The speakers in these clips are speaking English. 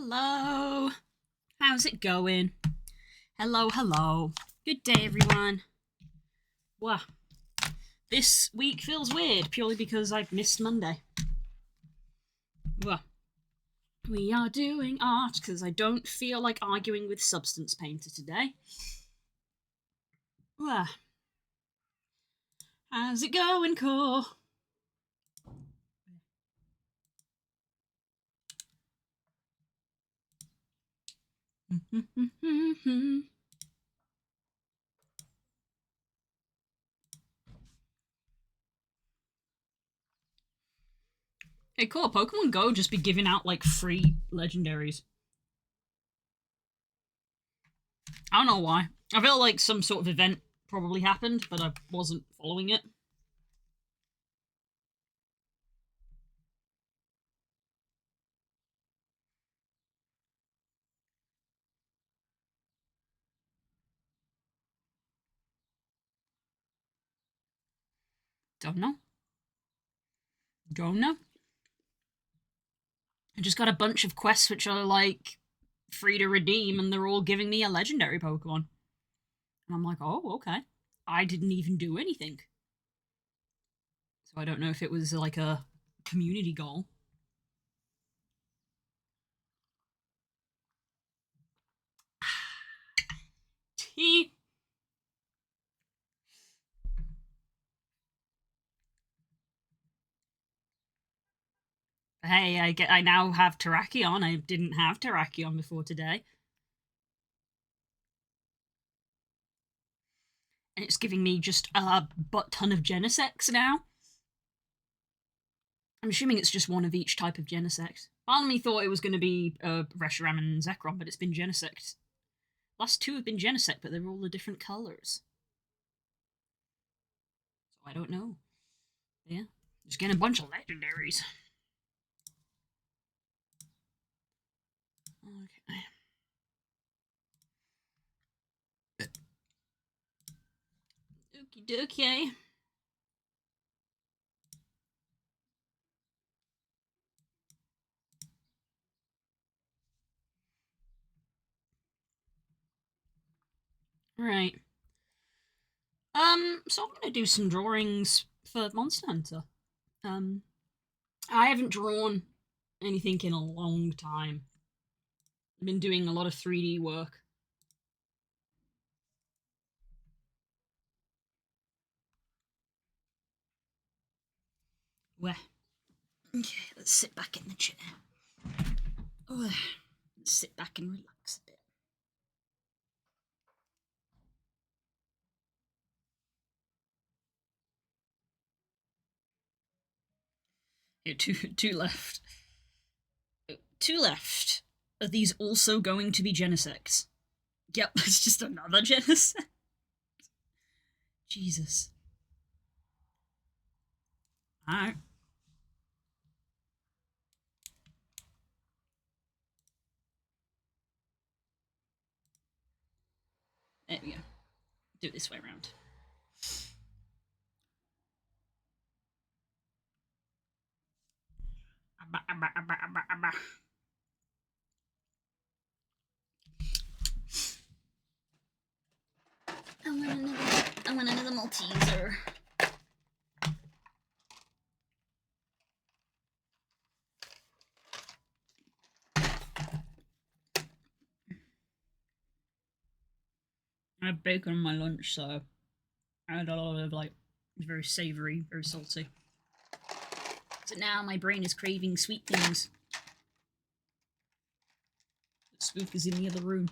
Hello. How's it going? Hello, hello. Good day, everyone. Wow. This week feels weird purely because I've missed Monday. Well, we are doing art because I don't feel like arguing with Substance Painter today. Well, how's it going, Core? Hey, cool. Pokemon Go just be giving out like free legendaries. I don't know why. I feel like some sort of event probably happened, but I wasn't following it. Don't know. Don't know. I just got a bunch of quests which are like free to redeem, and they're all giving me a legendary Pokemon. And I'm like, oh, okay. I didn't even do anything. So I don't know if it was like a community goal. Tea. Hey, I now have Terrakion. I didn't have Terrakion before today. And it's giving me just a butt ton of Genesects now. I'm assuming it's just one of each type of Genesect. Part of me thought it was going to be Reshiram and Zekrom, but it's been Genesect. Last two have been Genesect, but they're all the different colours. So I don't know. Yeah, just getting a bunch of legendaries. Okay. Okie dokie. Right. So I'm gonna do some drawings for Monster Hunter. Um, I haven't drawn anything in a long time. I've been doing a lot of 3D work. Where? Okay, let's sit back in the chair. Oh, let's sit back and relax a bit. Yeah, two left. Two left. Are these also going to be Genesects? Yep, it's just another Genesect. Jesus. Alright. There we go. Do it this way around. I want another Malteser. I had bacon on my lunch, so I had a lot of like very savoury, very salty. So now my brain is craving sweet things. Spook is in the other room.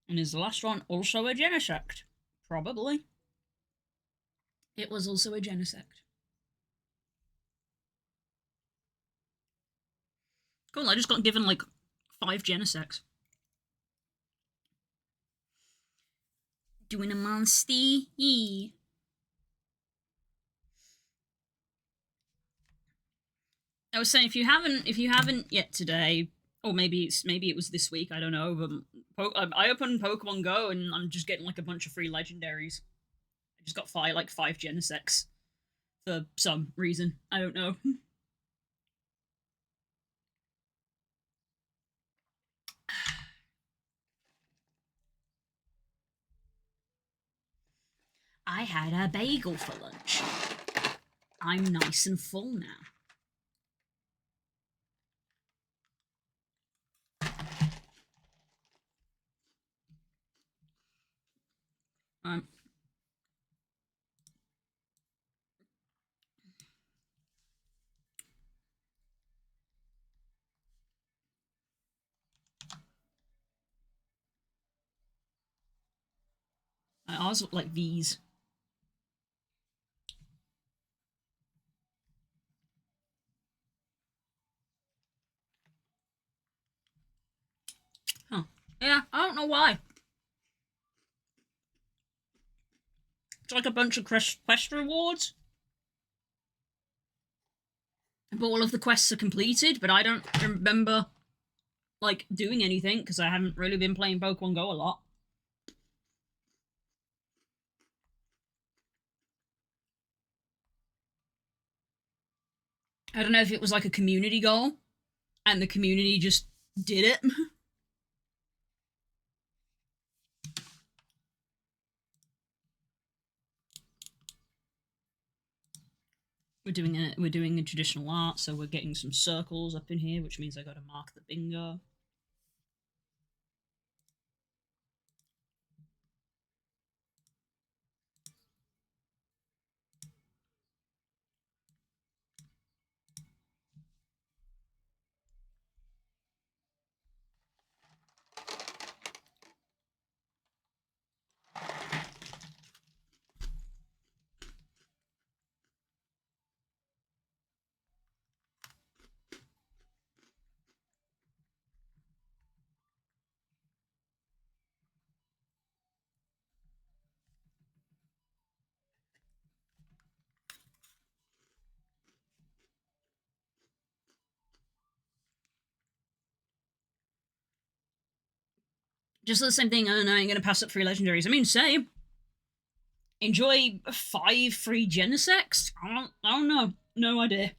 And is the last one also a Genesect? Probably. It was also a Genesect. Cool, I just got given like 5 Genesects. Doing a monsty. I was saying if you haven't yet today, or maybe it was this week, I don't know, but I opened Pokemon Go and I'm just getting like a bunch of free legendaries. I just got 5 Genesects for some reason. I don't know. I had a bagel for lunch. I'm nice and full now. Ours look like these. Huh. Yeah, I don't know why. It's like a bunch of quest rewards. But all of the quests are completed, but I don't remember, like, doing anything, because I haven't really been playing Pokemon Go a lot. I don't know if it was like a community goal, and the community just did it. We're doing a traditional art, so we're getting some circles up in here, which means I gotta mark the bingo. Just the same thing, I don't know, I'm gonna pass up 3 legendaries. I mean, same. Enjoy 5 free Genesects? I don't know. No idea.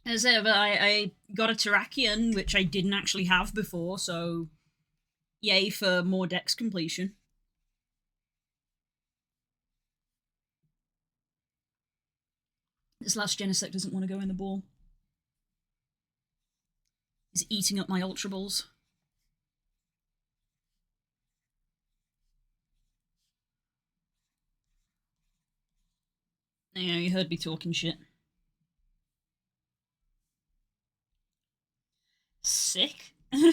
As ever, I got a Terrakion, which I didn't actually have before, so yay for more dex completion. This last Genesect doesn't want to go in the ball. He's eating up my Ultra Balls. Yeah, you heard me talking shit. Sick. And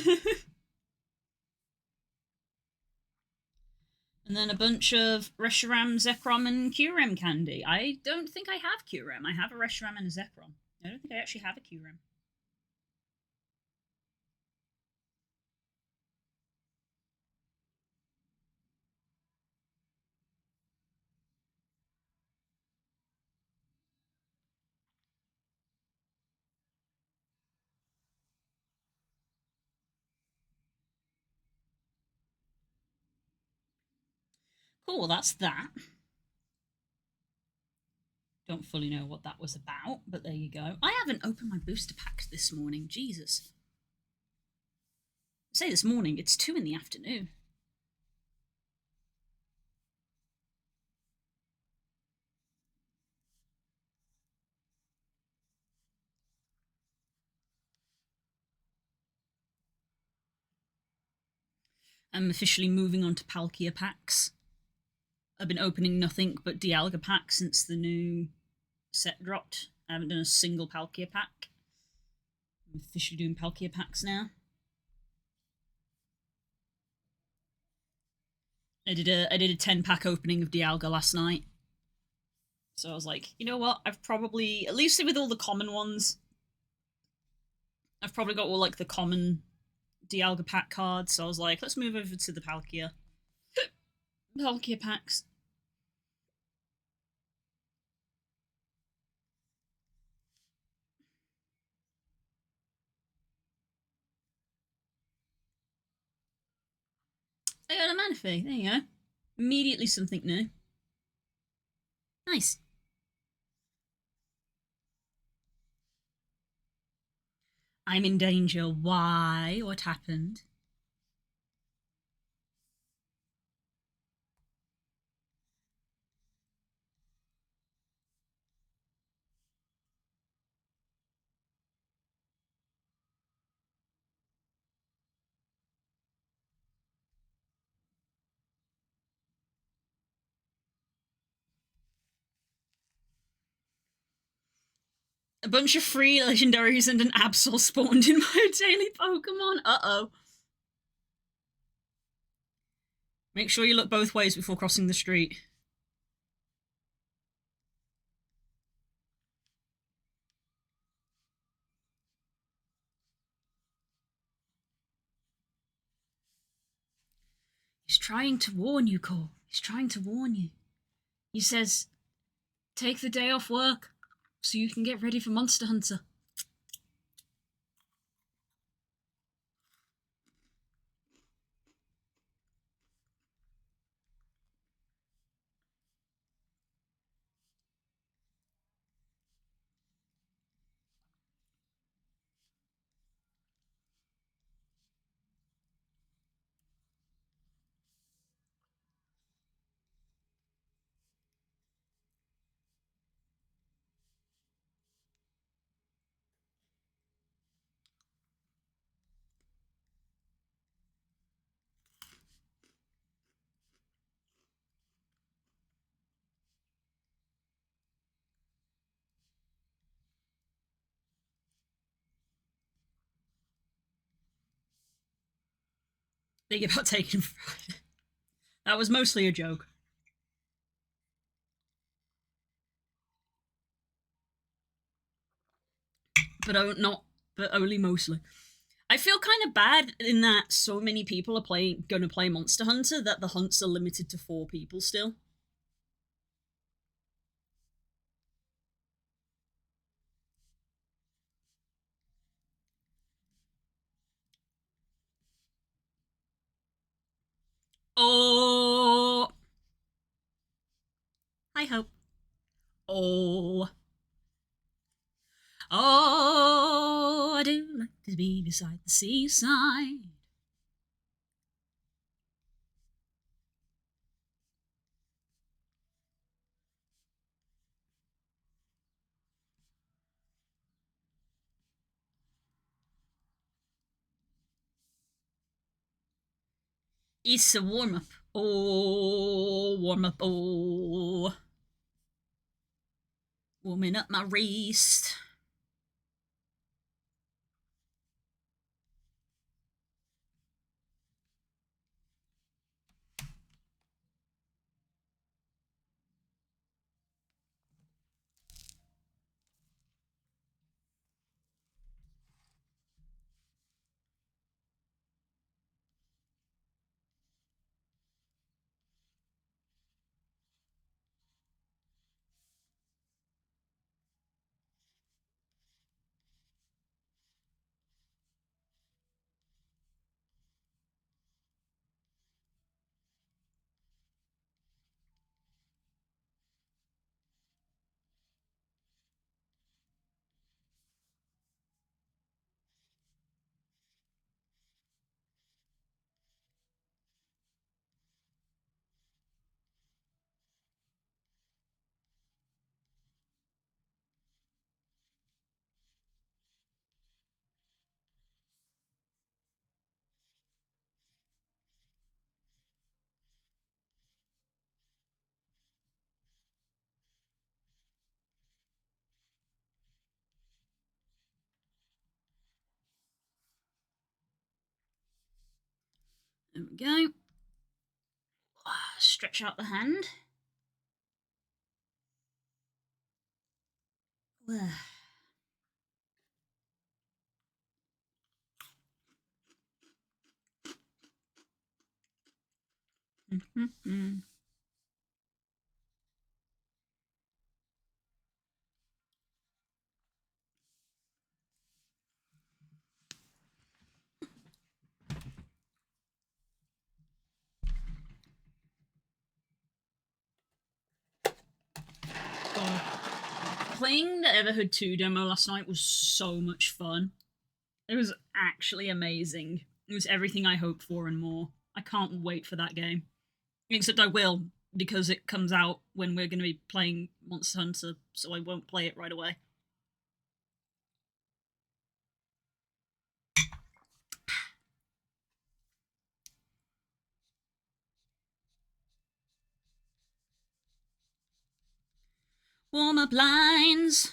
then a bunch of Reshiram, Zekrom, and Kyurem candy. I don't think I have Kyurem. I have a Reshiram and a Zekrom. I don't think I actually have a Kyurem. Cool, that's that. Don't fully know what that was about, but there you go. I haven't opened my booster pack this morning. Jesus. I say this morning, it's 2 in the afternoon. I'm officially moving on to Palkia packs. I've been opening nothing but Dialga packs since the new set dropped. I haven't done a single Palkia pack. I'm officially doing Palkia packs now. I did a 10-pack opening of Dialga last night. So I was like, you know what? I've probably, at least with all the common ones, I've probably got all like the common Dialga pack cards. So I was like, let's move over to the Palkia packs. I got a Manaphy. There you go. Immediately something new. Nice. I'm in danger. Why? What happened? A bunch of free legendaries and an Absol spawned in my daily Pokemon. Uh-oh. Make sure you look both ways before crossing the street. He's trying to warn you, Cole. He's trying to warn you. He says, take the day off work so you can get ready for Monster Hunter. Think about taking Friday. That was mostly a joke. But only mostly. I feel kind of bad in that so many people are going to play Monster Hunter that the hunts are limited to 4 people still. Oh, I hope. Oh, I do like to be beside the seaside. It's a warm up. Oh, warm up. Oh, warming up my wrist. There we go. Stretch out the hand. Playing the Everhood 2 demo last night was so much fun. It was actually amazing. It was everything I hoped for and more. I can't wait for that game. Except I will, because it comes out when we're going to be playing Monster Hunter, so I won't play it right away. Warm up lines.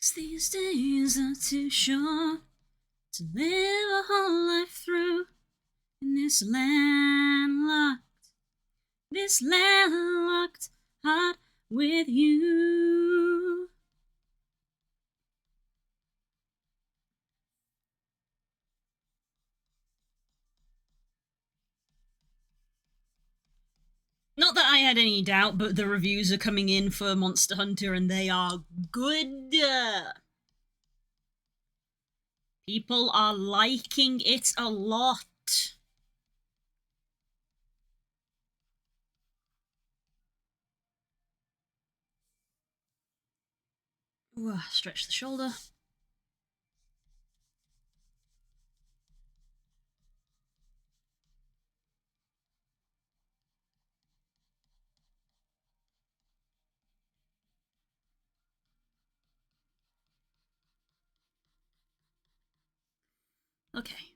Cause these days are too short to live a whole life through in this landlocked heart with you. Not that I had any doubt, but the reviews are coming in for Monster Hunter and they are good. People are liking it a lot. Ooh, stretch the shoulder. Okay.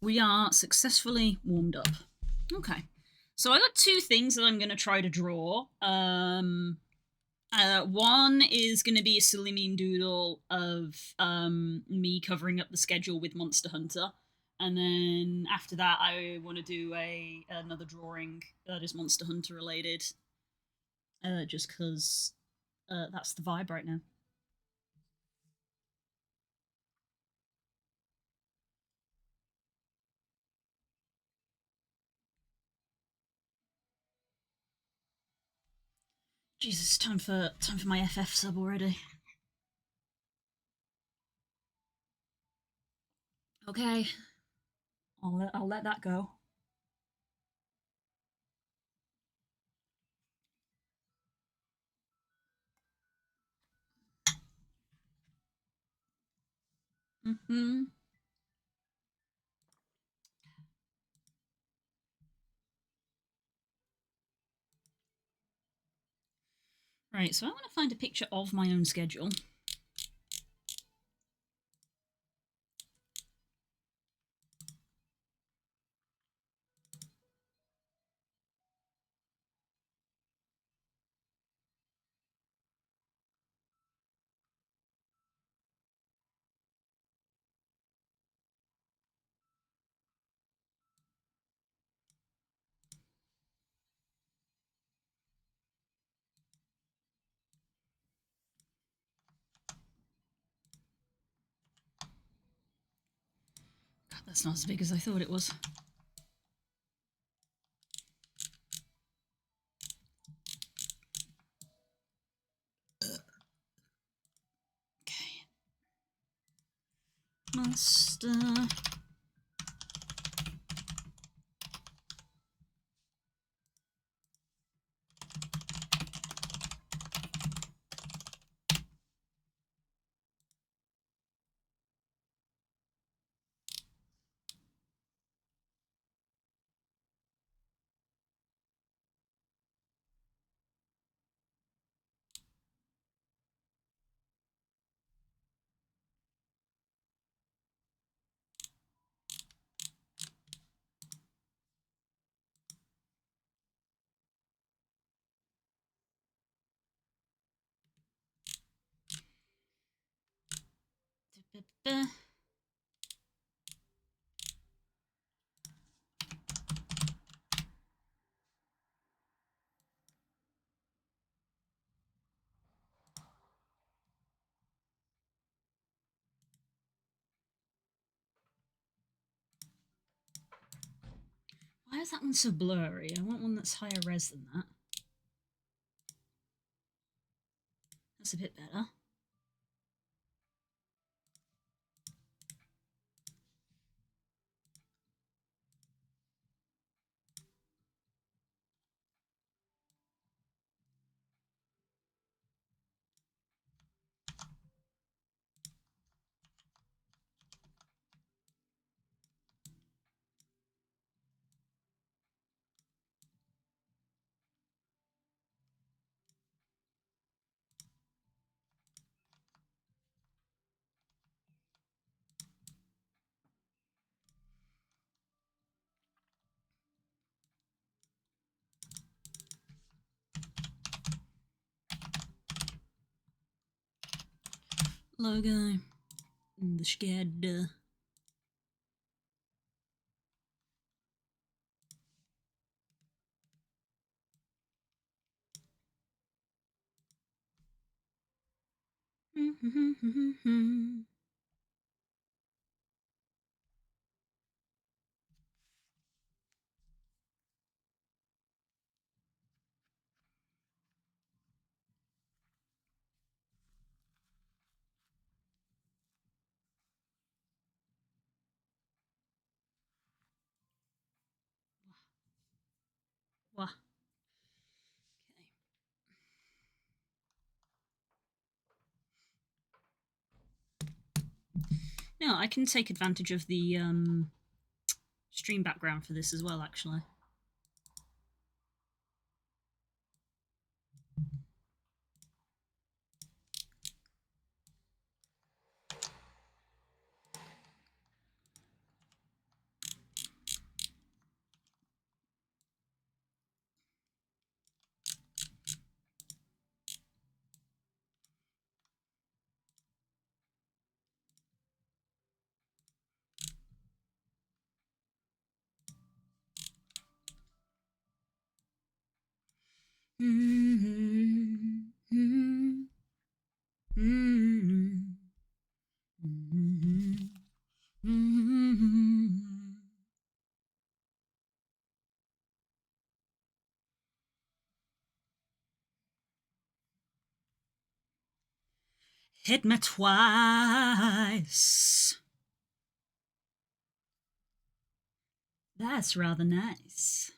We are successfully warmed up. Okay. So I got two things that I'm going to try to draw. One is going to be a silly meme doodle of me covering up the schedule with Monster Hunter. And then after that, I want to do another drawing that is Monster Hunter related. Just because that's the vibe right now. Jesus, time for my FF sub already. Okay, I'll let that go. Mm-hmm. Right, so I want to find a picture of my own schedule. That's not as big as I thought it was. Okay. Monster. Why is that one so blurry? I want one that's higher res than that. That's a bit better. Logo. The scared. Wah. No, I can take advantage of the stream background for this as well, actually. Hit me twice. That's rather nice.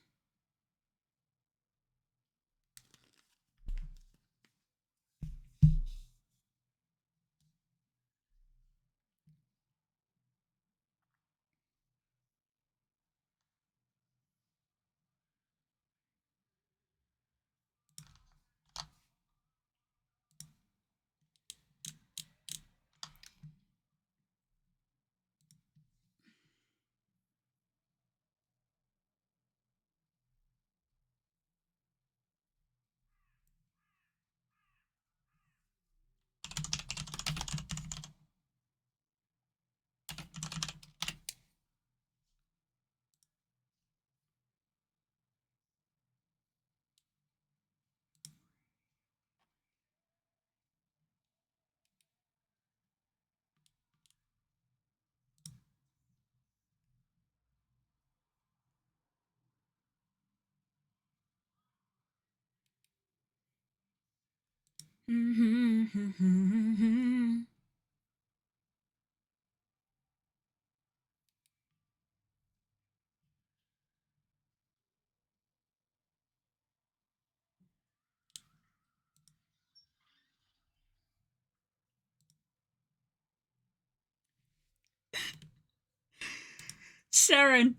Saren,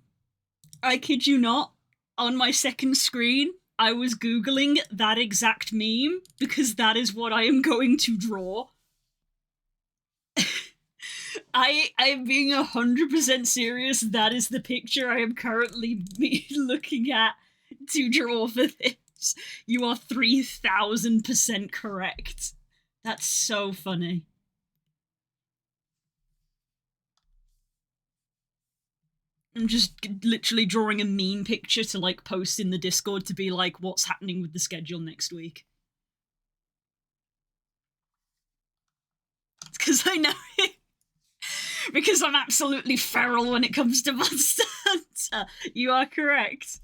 I kid you not, on my second screen, I was Googling that exact meme because that is what I am going to draw. I'm being 100% serious. That is the picture I am currently looking at to draw for this. You are 3000% correct. That's so funny. I'm just literally drawing a meme picture to like post in the Discord to be like, what's happening with the schedule next week? Because I know it. Because I'm absolutely feral when it comes to Monster Hunter. You are correct.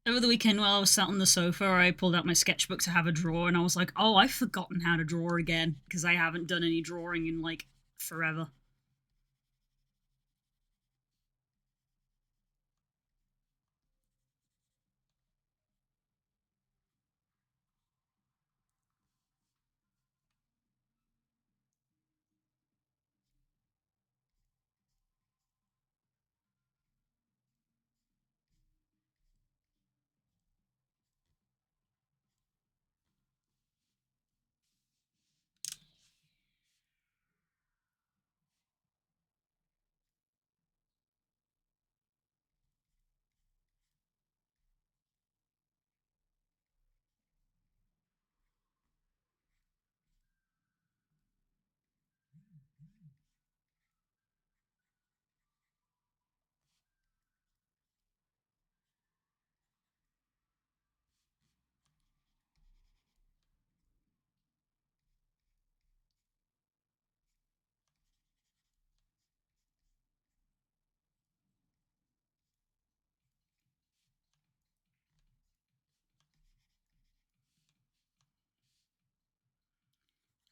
Over the weekend, while I was sat on the sofa, I pulled out my sketchbook to have a draw, and I was like, oh, I've forgotten how to draw again because I haven't done any drawing in like forever.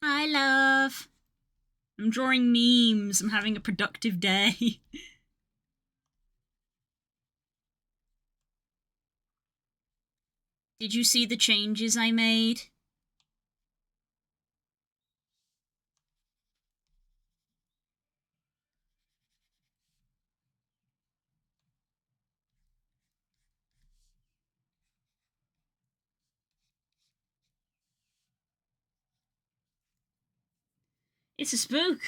Hi, love. I'm drawing memes. I'm having a productive day. Did you see the changes I made? It's a spook.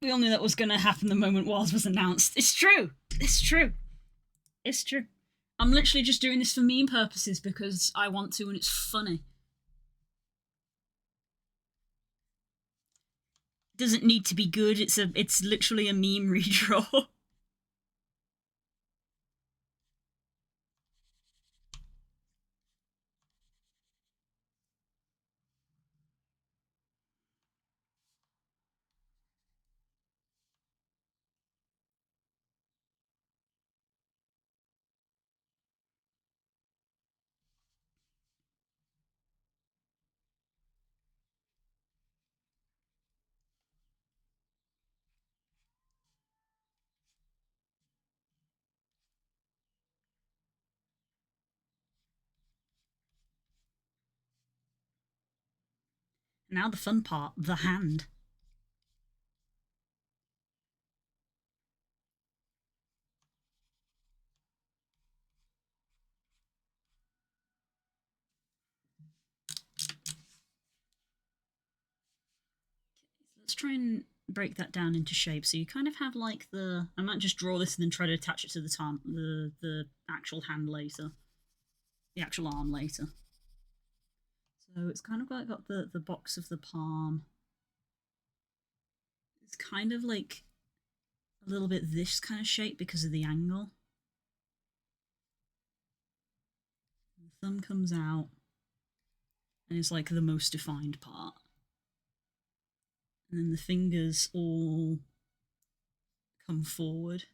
We all knew that was going to happen the moment Wars was announced. It's true. It's true. It's true. I'm literally just doing this for meme purposes because I want to and it's funny. It doesn't need to be good. It's literally a meme redraw. Now the fun part, the hand. Let's try and break that down into shape. So you kind of have like the. I might just draw this and then try to attach it to the actual hand later, the actual arm later. So it's kind of like got the box of the palm. It's kind of like a little bit this kind of shape because of the angle. The thumb comes out and it's like the most defined part. And then the fingers all come forward.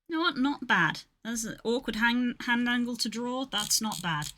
You know what? Not bad. That's an awkward hand angle to draw. That's not bad.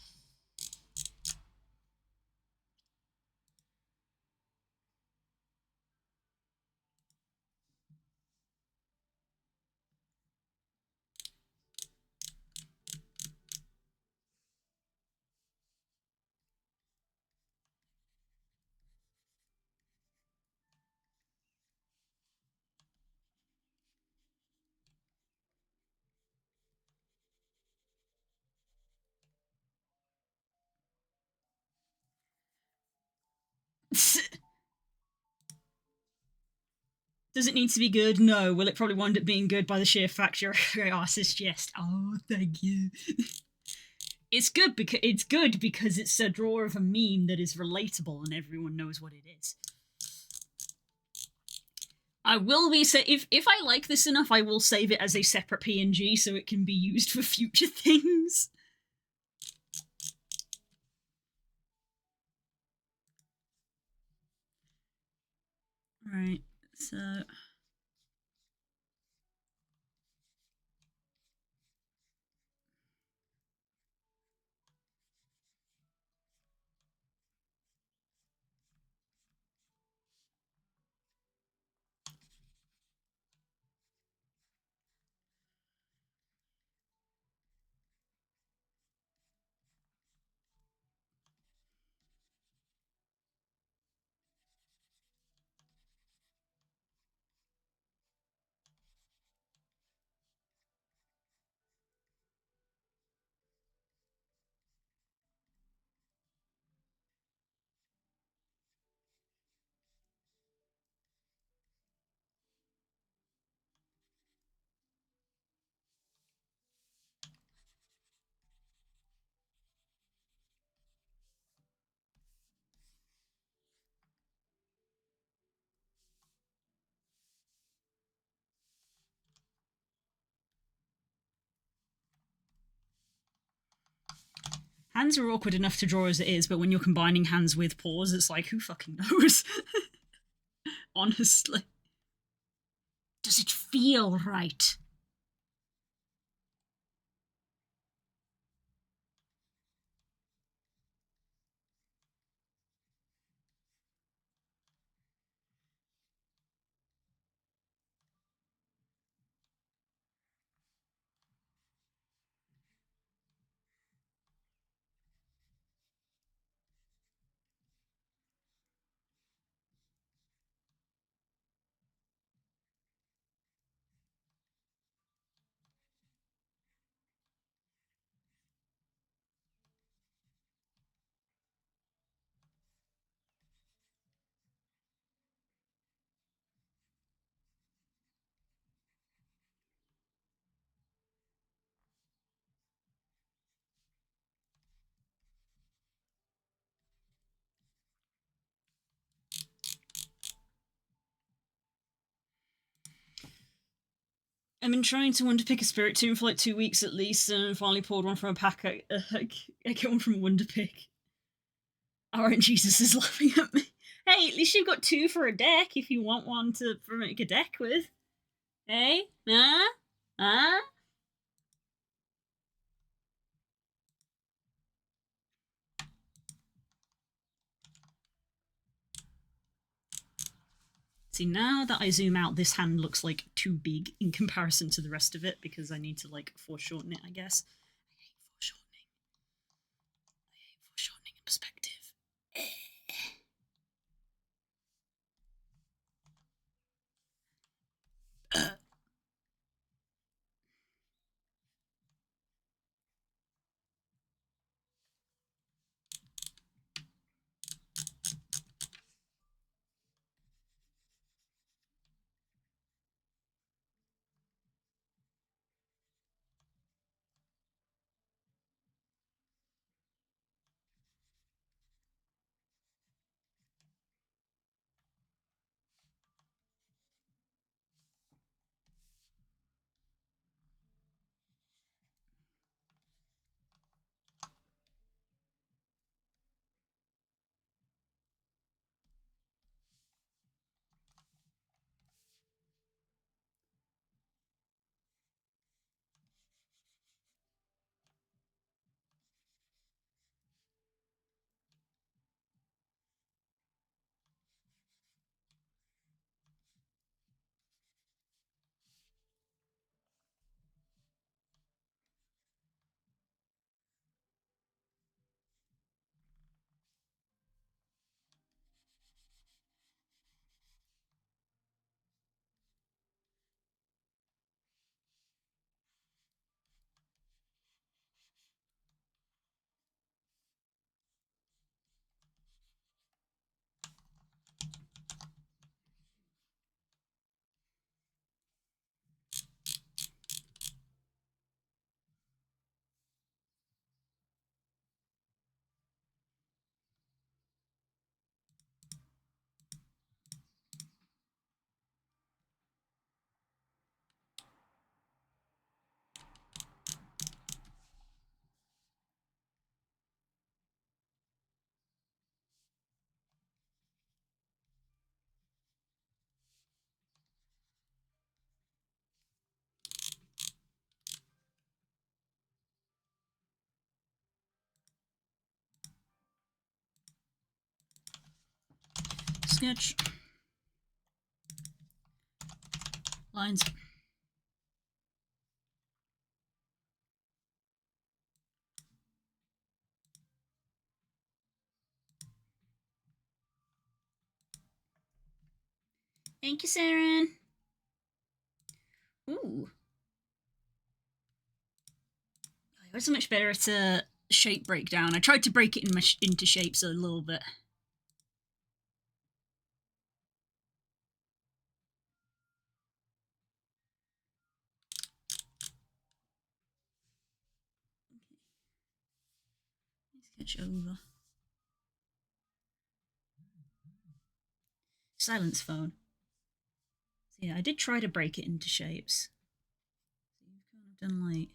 Does it need to be good? No. Will it probably wind up being good by the sheer fact you're a great artist? Yes. Oh, thank you. It's good because it's a draw of a meme that is relatable and everyone knows what it is. I will be if I like this enough, I will save it as a separate PNG so it can be used for future things. Right, so Hands are awkward enough to draw as it is, but when you're combining hands with paws, it's like, who fucking knows? Honestly. Does it feel right? I've been trying to Wonder Pick a Spirit Tomb for like 2 weeks at least, and finally pulled one from a pack. I get one from Wonder Pick. Orange Jesus is laughing at me. Hey, at least you've got 2 for a deck if you want one to make a deck with. Hey? Huh? Huh? See, now that I zoom out, this hand looks like too big in comparison to the rest of it because I need to like foreshorten it, I guess. I hate foreshortening. I hate foreshortening in perspective. Sketch. Lines. Thank you, Saren. Ooh. I was so much better at a shape breakdown. I tried to break it into shapes a little bit. Sketch over. Silence phone. So yeah, I did try to break it into shapes. So you've kind of done like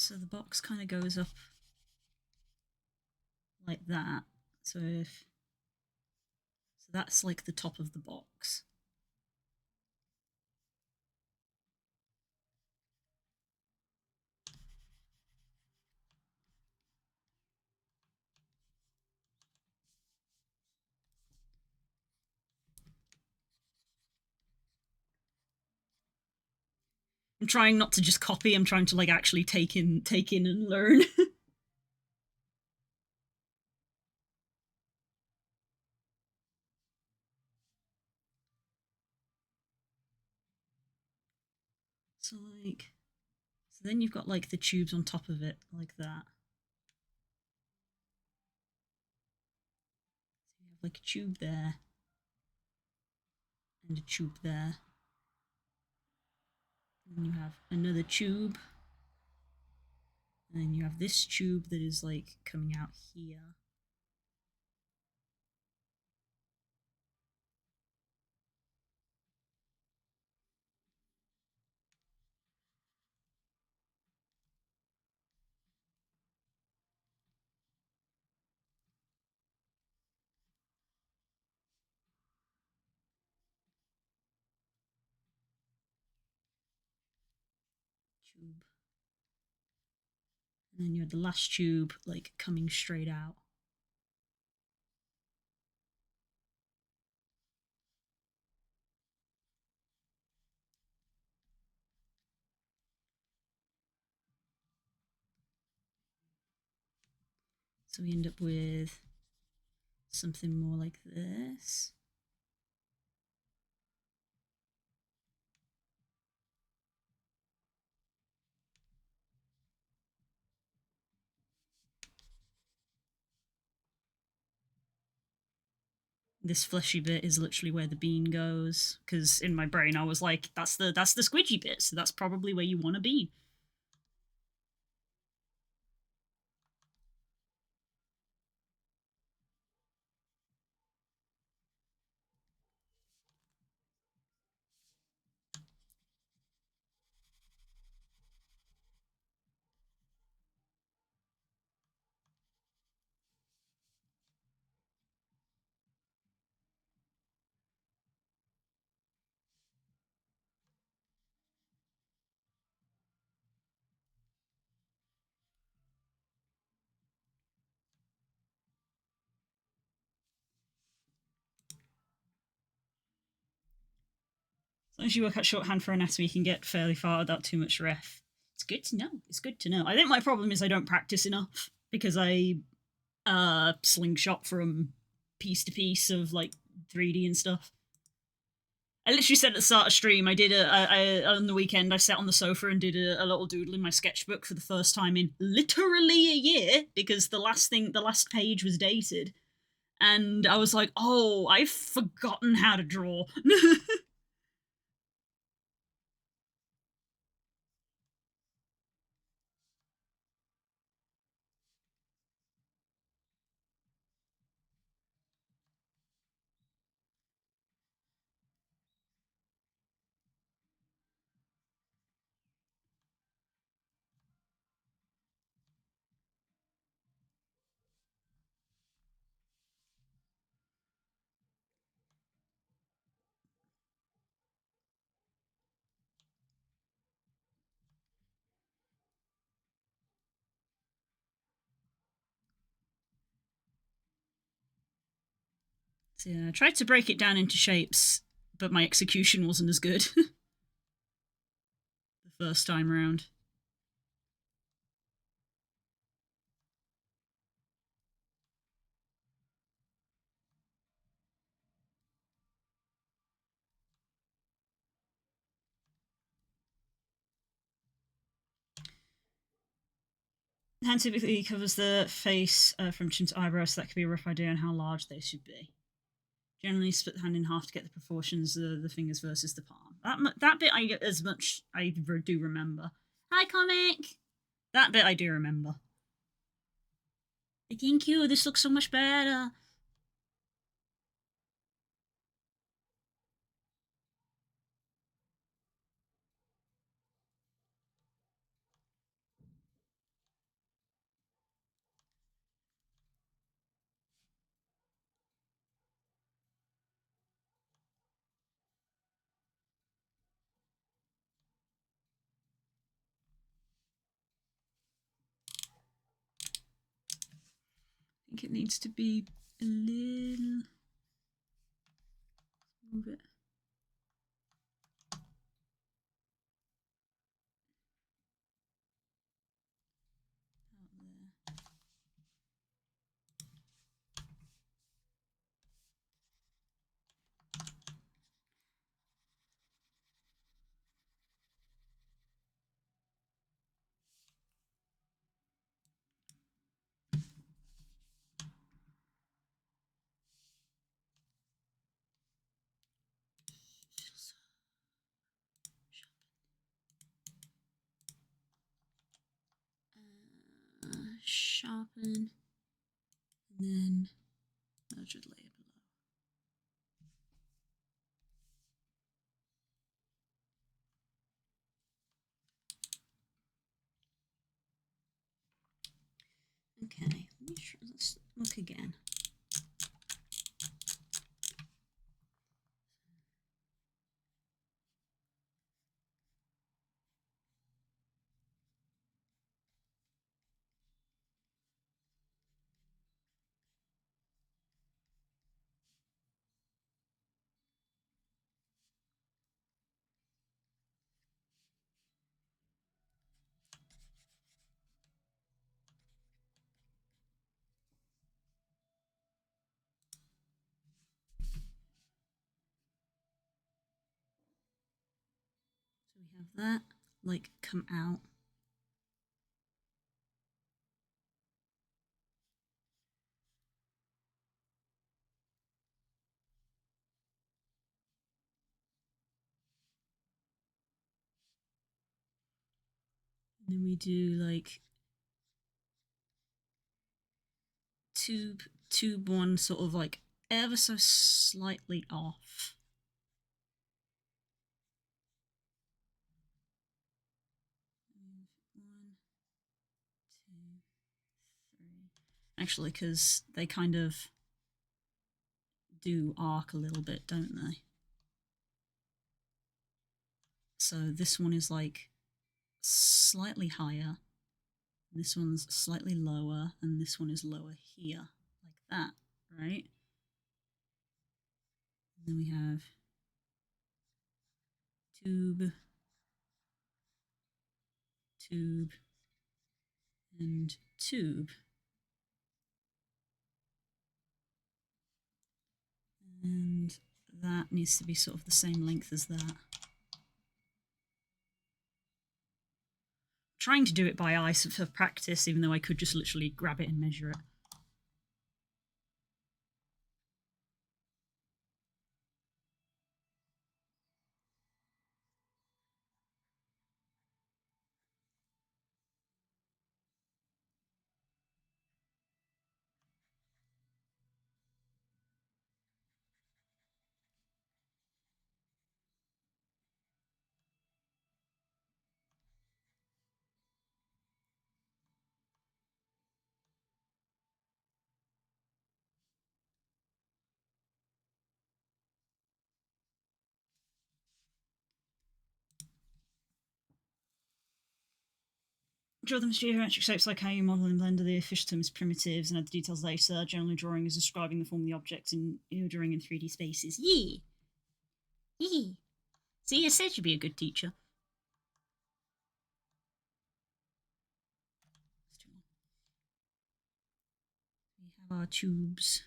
So the box kind of goes up like that. So that's like the top of the box. I'm trying not to just copy. I'm trying to like actually take in and learn. So then you've got like the tubes on top of it like that. So you have like a tube there and a tube there. And you have another tube. And then you have this tube that is like coming out here. Tube. And then you have the last tube like coming straight out. So we end up with something more like this. This fleshy bit is literally where the bean goes, because in my brain I was like, that's the squidgy bit, so that's probably where you want a bean. As long as you work out shorthand for anatomy, you can get fairly far without too much ref. It's good to know. It's good to know. I think my problem is I don't practice enough because I slingshot from piece to piece of like 3D and stuff. I literally said at the start of stream, I did on the weekend, I sat on the sofa and did a little doodle in my sketchbook for the first time in literally a year because the last page was dated. And I was like, oh, I've forgotten how to draw. So, yeah, I tried to break it down into shapes, but my execution wasn't as good the first time around. Hand typically covers the face from chin to eyebrows, so that could be a rough idea on how large they should be. Generally, split the hand in half to get the proportions of the fingers versus the palm. That bit I do remember. Hi, comic. That bit I do remember. Thank you. This looks so much better. think it needs to be a little... Move it. Out there. Sharpen, and then merge with layer below. Okay, let's look again. So we have that, like, come out. And then we do, like, tube one sort of, like, ever so slightly off. Actually, because they kind of do arc a little bit, don't they? So this one is like slightly higher, this one's slightly lower, and this one is lower here, like that, right? And then we have tube, tube, and tube. And that needs to be sort of the same length as that. Trying to do it by eye for practice, even though I could just literally grab it and measure it. Draw them as geometric shapes like how you model in Blender the official term is primitives and add the details later. Generally, drawing is describing the form of the object in your drawing in 3D spaces. Yee! Yee! See, I said you'd be a good teacher. We have our tubes.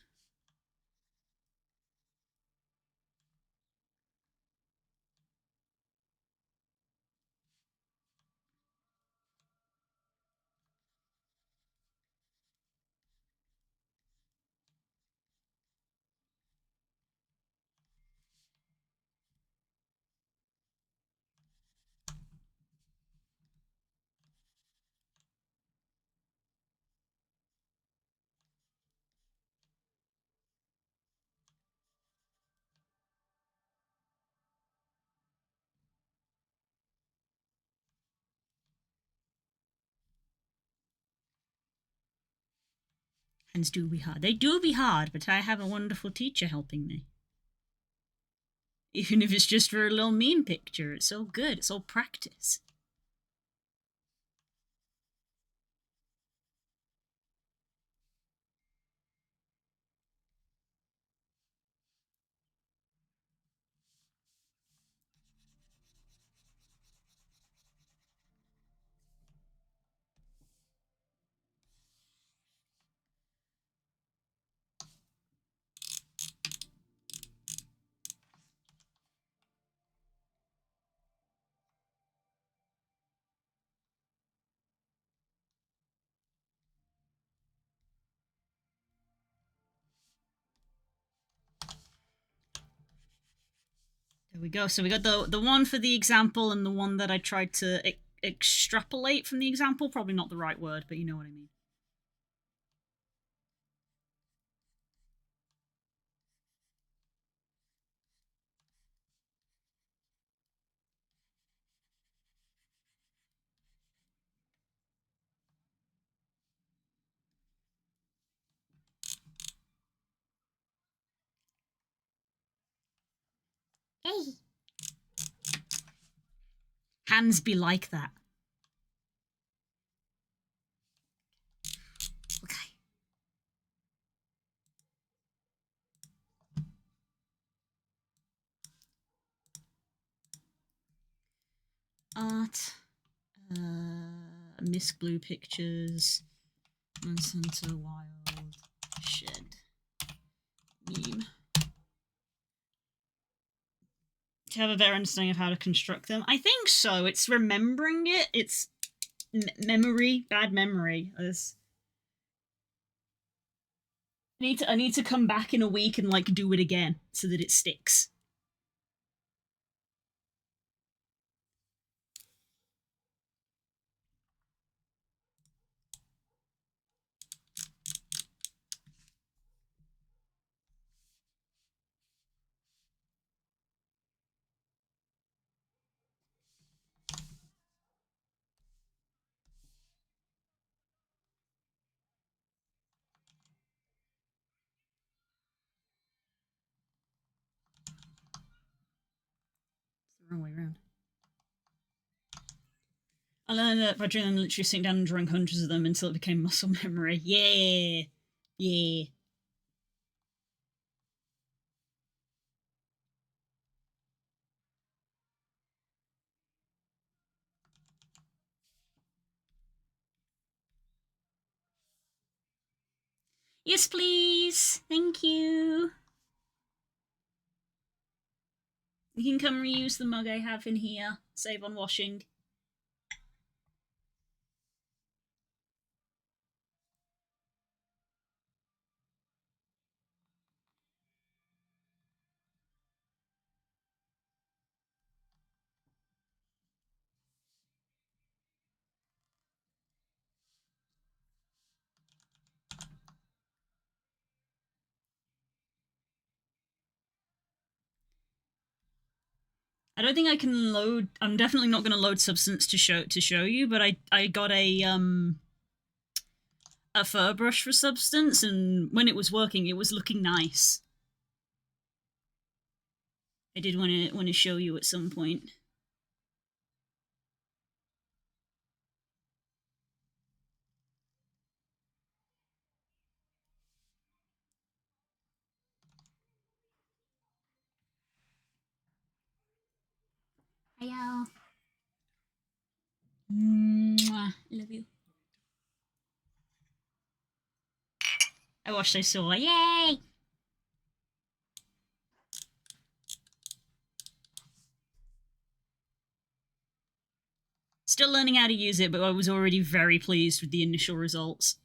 Hands do be hard. They do be hard, but I have a wonderful teacher helping me. Even if it's just for a little meme picture, it's all good. It's all practice. There we go. So we got the one for the example and the one that I tried to extrapolate from the example. Probably not the right word, but you know what I mean. Hey. Hands be like that. Okay. Art. Miss Blue Pictures. Monsanto Wild. Shed. Meme. To have a better understanding of how to construct them. I think so. It's remembering it. It's memory. Bad memory. I need to come back in a week and like do it again so that it sticks. It's the wrong way around. I learned that by doing them, literally sitting down and drawing hundreds of them until it became muscle memory. Yeah. Yeah. Yes, please. Thank you. You can come reuse the mug I have in here. Save on washing. I don't think I can load. I'm definitely not going to load Substance to show you, but I got a fur brush for Substance, and when it was working, it was looking nice. I did want to show you at some point. Hi y'all. Mwah. Love you. I watched I saw. Yay! Still learning how to use it, but I was already very pleased with the initial results.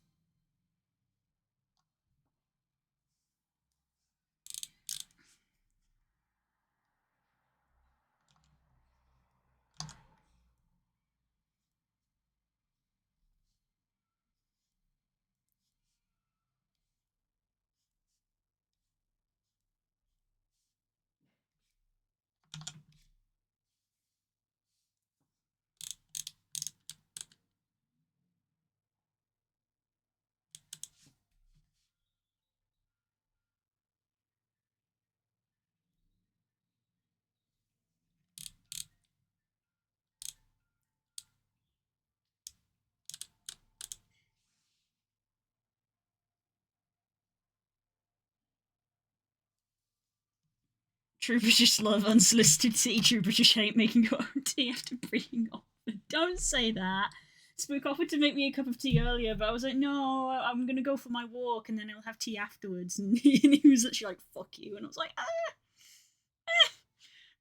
True British love, unsolicited tea. True British hate making your own tea after bringing off. Don't say that. Spook offered to make me a cup of tea earlier, but I was like, no, I'm gonna go for my walk and then I'll have tea afterwards. And he was literally like, fuck you. And I was like, I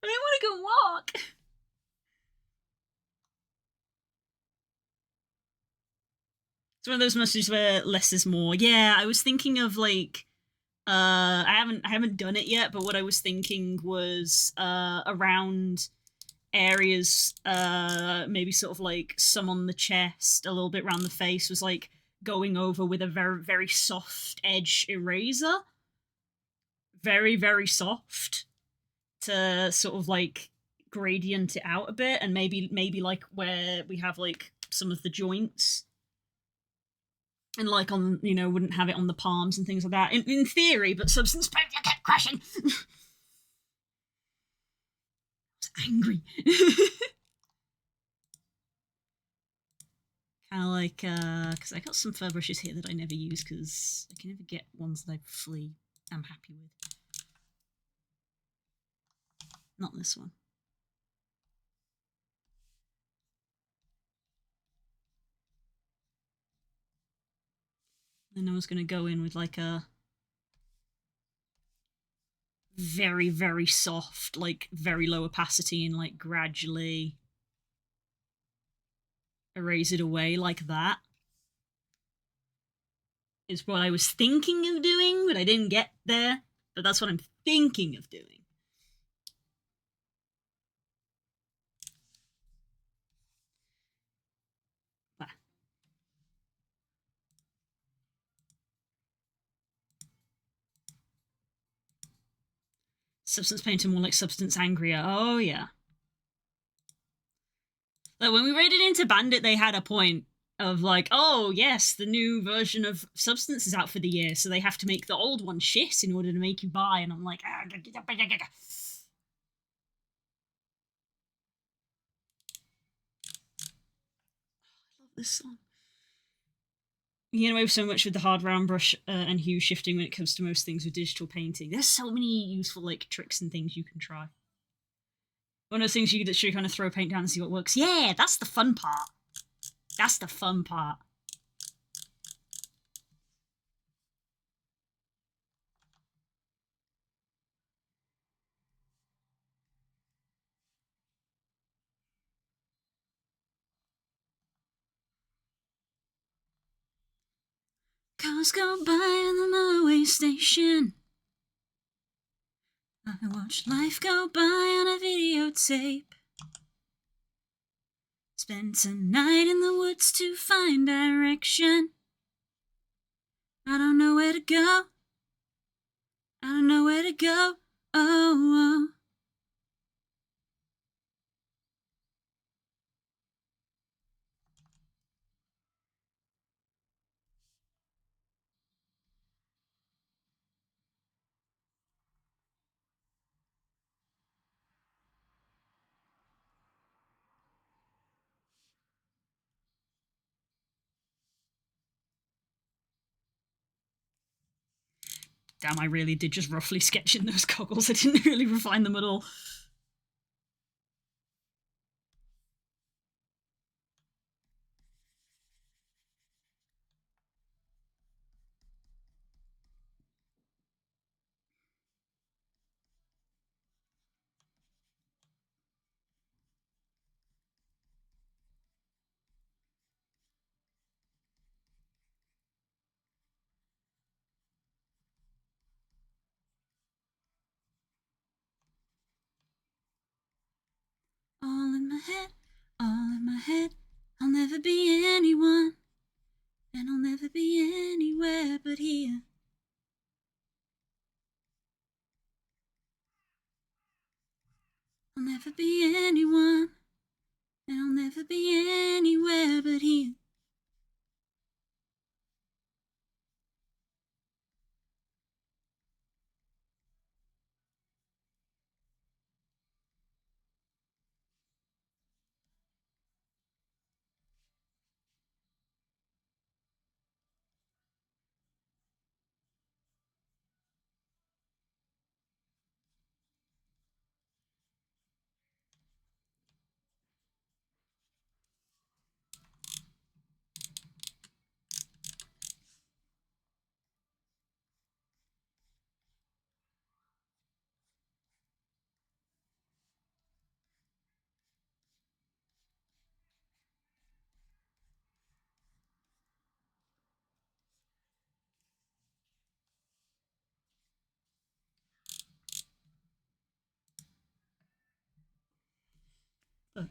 don't want to go walk. It's one of those messages where less is more. Yeah, I was thinking of like I haven't done it yet, but what I was thinking was around areas, maybe sort of like some on the chest, a little bit around the face, was like going over with a very, very soft edge eraser. Very, very soft to sort of like gradient it out a bit, and maybe like where we have like some of the joints, and like on, wouldn't have it on the palms and things like that in theory, but Substance Paint, I kept crashing. I was angry. Kind of like, because I got some fur brushes here that I never use because I can never get ones that I fully am happy with. Not this one. Then I was going to go in with like a very, very soft, like very low opacity, and like gradually erase it away like that. Is what I was thinking of doing, but I didn't get there. But that's what I'm thinking of doing. Substance Painter, more like Substance Angrier. Oh, yeah. Like, when we raided into Bandit, they had a point of like, oh, yes, the new version of Substance is out for the year, so they have to make the old one shit in order to make you buy. And I'm like, I love this song. You get away with so much with the hard round brush and hue shifting when it comes to most things with digital painting. There's so many useful like tricks and things you can try. One of those things you should kind of throw paint down and see what works. Yeah, that's the fun part. That's the fun part. Cars go by on the motorway station. I watch life go by on a videotape. Spent a night in the woods to find direction. I don't know where to go. I don't know where to go. Oh, oh. Damn, I really did just roughly sketch in those goggles. I didn't really refine them at all. All in my head, all in my head. I'll never be anyone, and I'll never be anywhere but here. I'll never be anyone, and I'll never be anywhere but here.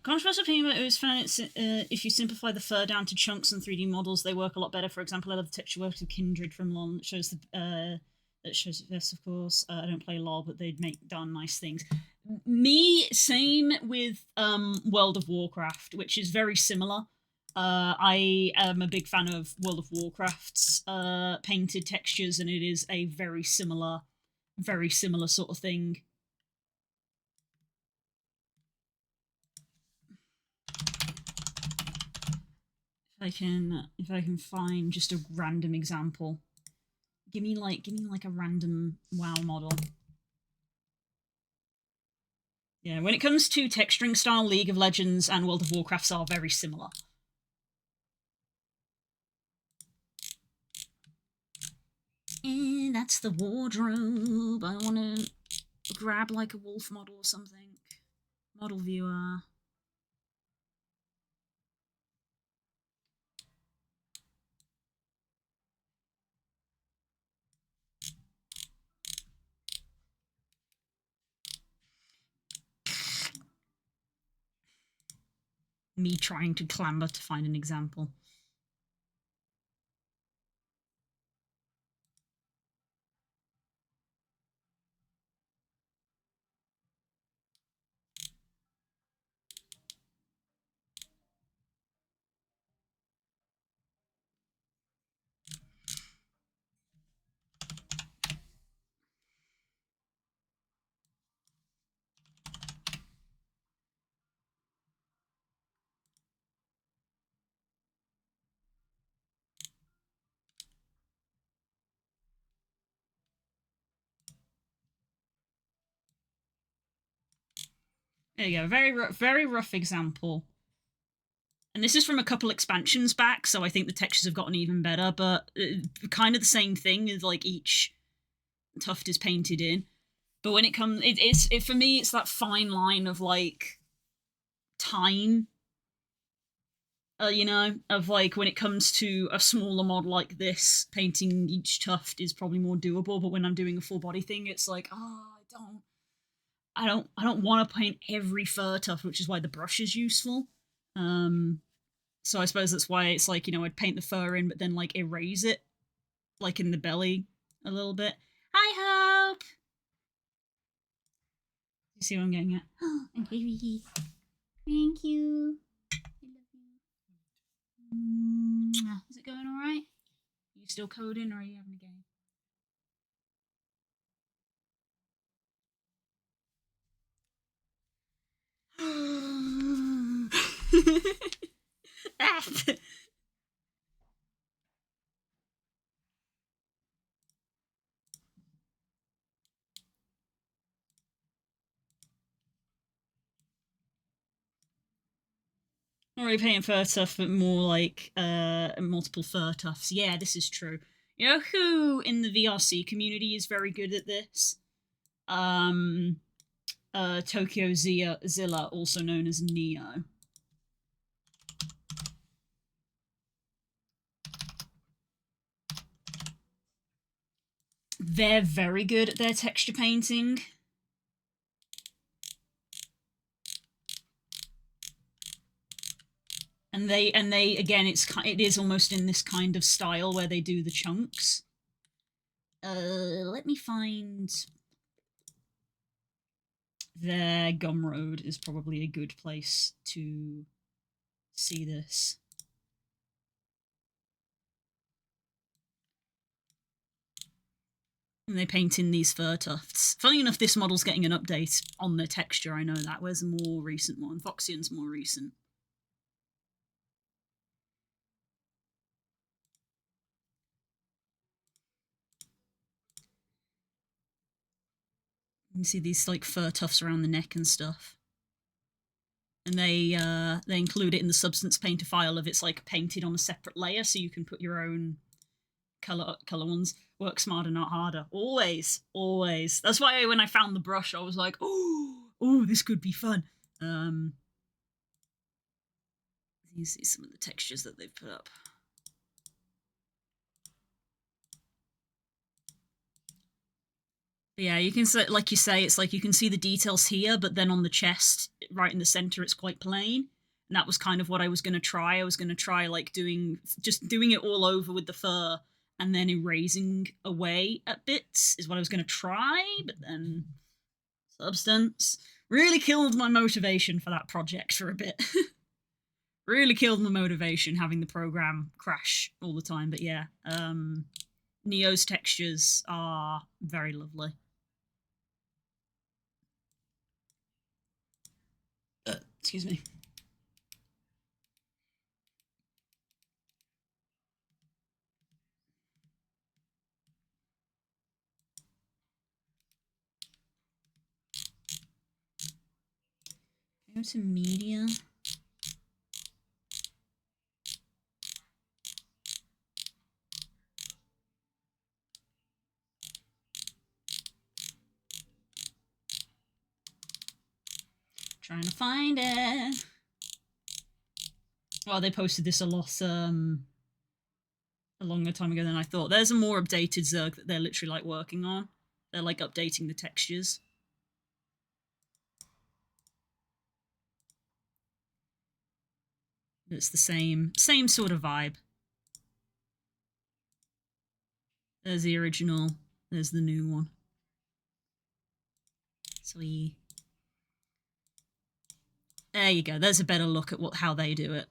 Controversial opinion, but it was found if you simplify the fur down to chunks and 3D models, they work a lot better. For example, I love the texture work of Kindred from LoL. It shows this, of course. I don't play LoL, but they'd make darn nice things. Me, same with World of Warcraft, which is very similar. I am a big fan of World of Warcraft's painted textures, and it is a very similar sort of thing. If I can find just a random example. Give me like a random WoW model. Yeah, when it comes to texturing style, League of Legends and World of Warcraft are very similar. And that's the wardrobe. I want to grab like a wolf model or something. Model viewer. Me trying to clamber to find an example. There you go, very rough example. And this is from a couple expansions back, so I think the textures have gotten even better, but kind of the same thing as like each tuft is painted in. But when it comes, for me, it's that fine line of like time, you know, of like when it comes to a smaller mod like this, painting each tuft is probably more doable. But when I'm doing a full body thing, it's like, I don't want to paint every fur tuft, which is why the brush is useful. So I suppose that's why it's like, you know, I'd paint the fur in, but then like erase it, like in the belly a little bit. Hi, Hope. You see what I'm getting at? Oh, and hey, Ricky. Thank you. I love you. Is it going all right? Are you still coding, or are you having a game? Not really painting fur tuft, but more like multiple fur tufts. Yeah, this is true. You know who in the VRC community is very good at this? Tokyo Zilla, also known as Neo. They're very good at their texture painting. And they again, it is almost in this kind of style where they do the chunks. Let me find their Gumroad is probably a good place to see this. And they paint in these fur tufts. Funny enough, this model's getting an update on the texture, I know that. Where's a more recent one? Foxian's more recent. You can see these like fur tufts around the neck and stuff. And they include it in the Substance Painter file of it's like painted on a separate layer, so you can put your own color ones. Work smarter, not harder. Always. That's why when I found the brush, I was like, oh, this could be fun. You see some of the textures that they've put up. Yeah, you can say, like you say, it's like you can see the details here, but then on the chest, right in the center, it's quite plain. And that was kind of what I was going to try. I was going to try like doing it all over with the fur and then erasing away at bits is what I was going to try, but then substance really killed my motivation for that project for a bit. Really killed my motivation having the program crash all the time. But yeah, Neo's textures are very lovely. Excuse me. Go to media. Trying to find it. Well, they posted this a lot a longer time ago than I thought. There's a more updated Zerg that they're literally like working on. They're like updating the textures. It's the same sort of vibe. There's the original. There's the new one. Sweet. There you go. There's a better look at how they do it.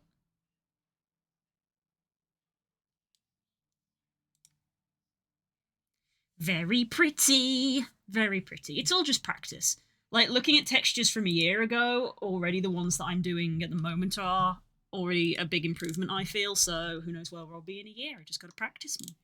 Very pretty. Very pretty. It's all just practice. Like looking at textures from a year ago, already the ones that I'm doing at the moment are already a big improvement, I feel. So who knows where I'll be in a year. I just got to practice more.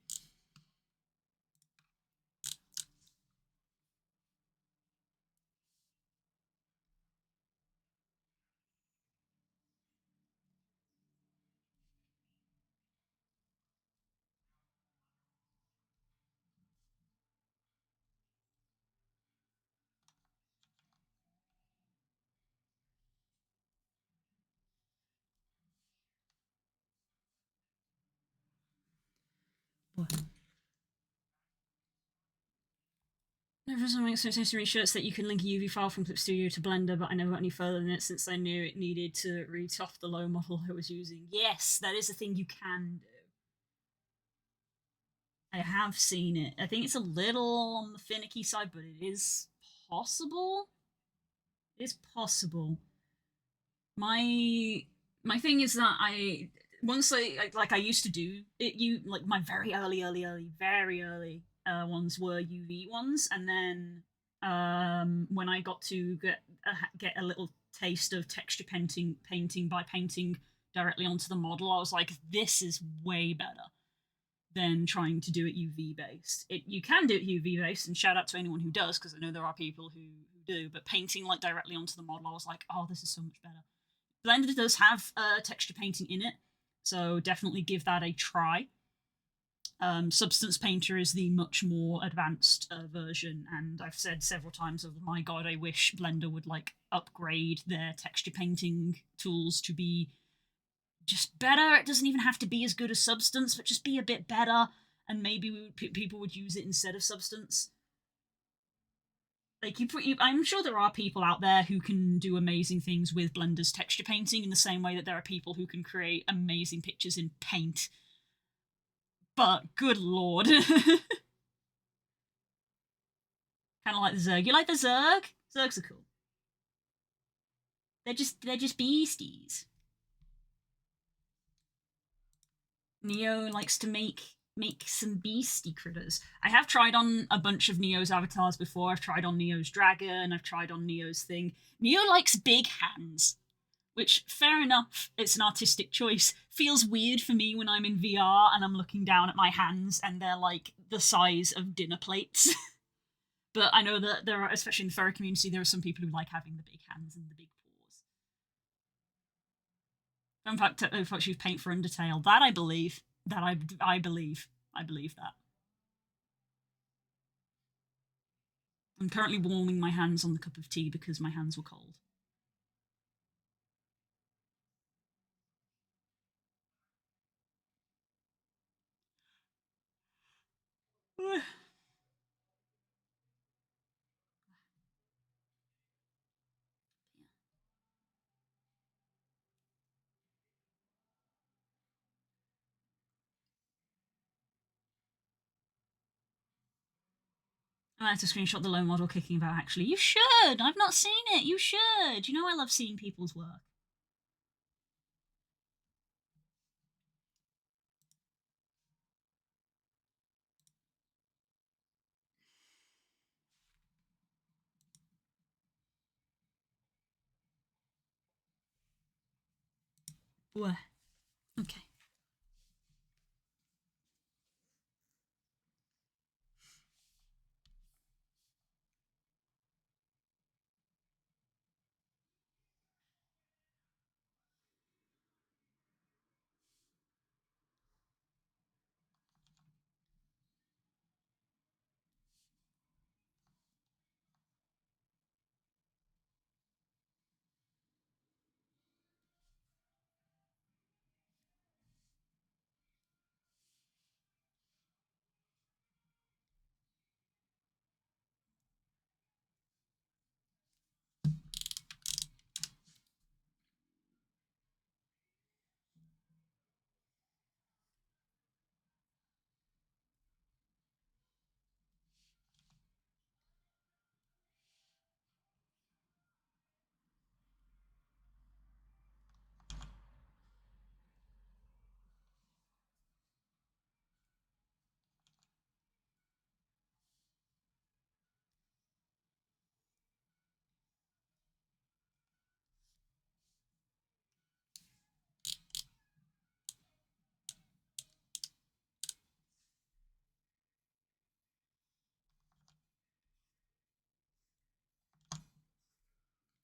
What? There's some accessory shirts that you can link a UV file from Clip Studio to Blender, but I never got any further than it since I knew it needed to resoft the low model I was using. Yes, that is a thing you can do. I have seen it. I think it's a little on the finicky side, but it is possible. It is possible. My thing is that I once I used to do it, you like my very very early ones were UV ones, and then when I got to get a little taste of texture painting by painting directly onto the model, I was like, this is way better than trying to do it UV based. You can do it UV based, and shout out to anyone who does, because I know there are people who do. But painting like directly onto the model, I was like, oh, this is so much better. Blender does have texture painting in it, so definitely give that a try. Substance Painter is the much more advanced version, and I've said several times, "Oh my god, I wish Blender would like upgrade their texture painting tools to be just better. It doesn't even have to be as good as Substance, but just be a bit better, and maybe people would use it instead of Substance." Like I'm sure there are people out there who can do amazing things with Blender's texture painting in the same way that there are people who can create amazing pictures in Paint. But good lord. Kind of like the Zerg. You like the Zerg? Zergs are cool. They're just beasties. Neo likes to make some beastie critters. I have tried on a bunch of Neo's avatars before. I've tried on Neo's dragon. I've tried on Neo's thing. Neo likes big hands, which fair enough. It's an artistic choice. Feels weird for me when I'm in VR and I'm looking down at my hands and they're like the size of dinner plates. But I know that there are, especially in the furry community, there are some people who like having the big hands and the big paws. In fact, she's paint for Undertale. That I believe. That I believe. I believe that. I'm currently warming my hands on the cup of tea because my hands were cold. I have to screenshot the low model kicking about, actually. You should! I've not seen it! You should! You know I love seeing people's work. What? Okay.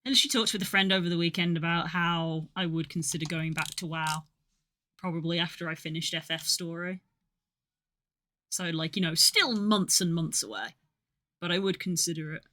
And she talked with a friend over the weekend about how I would consider going back to WoW, probably after I finished FF Story. So, like, still months and months away, but I would consider it.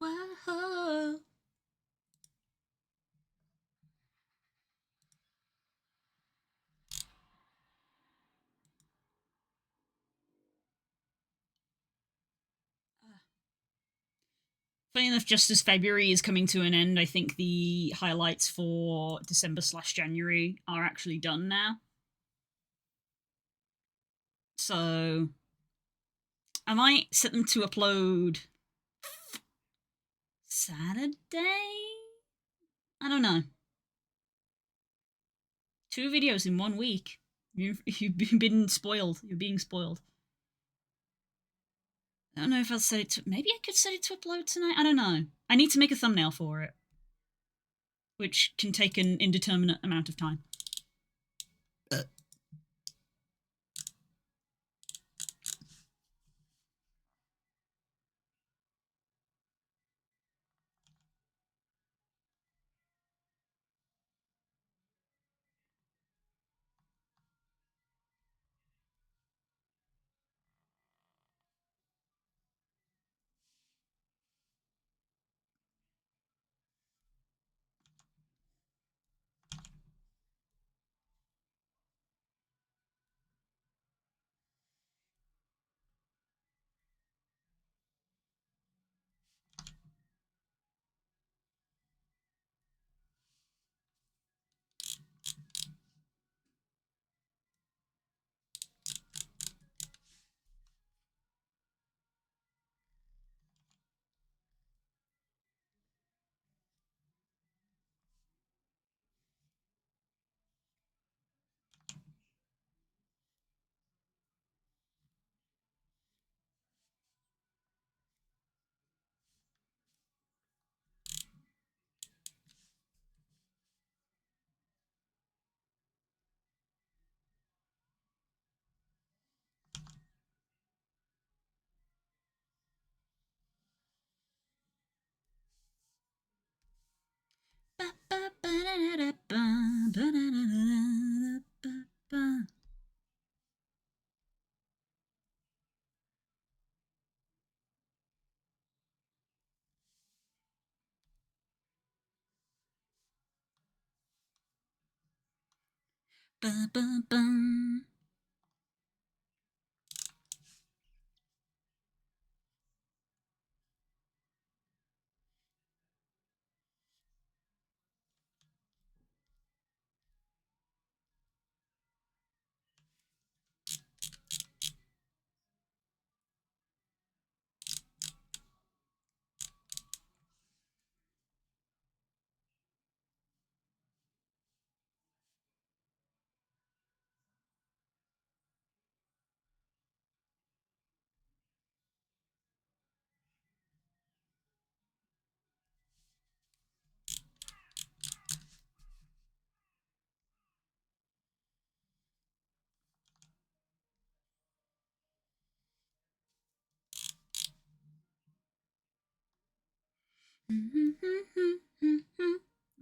Whoa. Funny enough, just as February is coming to an end, I think the highlights for December/January are actually done now. So I might set them to upload Saturday? I don't know. 2 videos in 1 week. You've been spoiled. You're being spoiled. I don't know if I'll set it to. Maybe I could set it to upload tonight. I don't know. I need to make a thumbnail for it, which can take an indeterminate amount of time.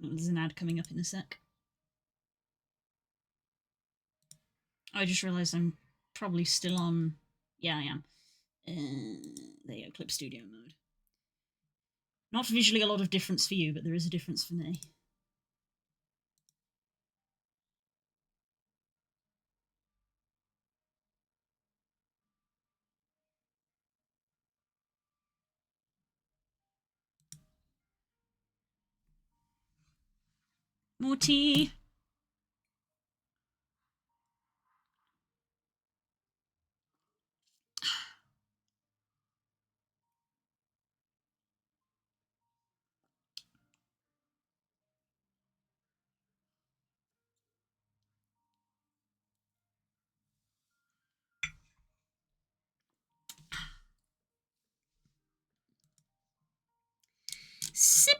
There's an ad coming up in a sec. I just realised I'm probably still on. Yeah, I am. There you go, Clip Studio mode. Not visually a lot of difference for you, but there is a difference for me. More tea. Sip.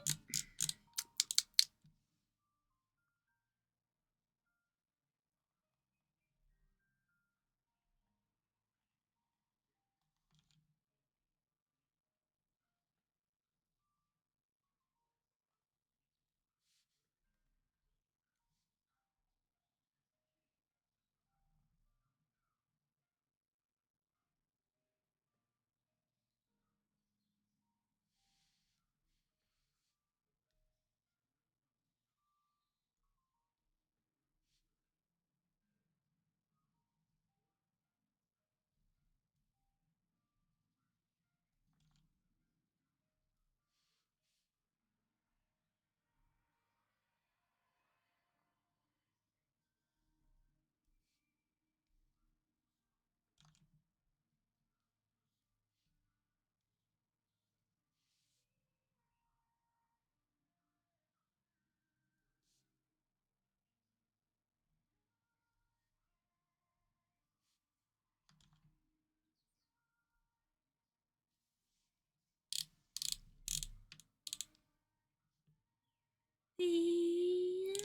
The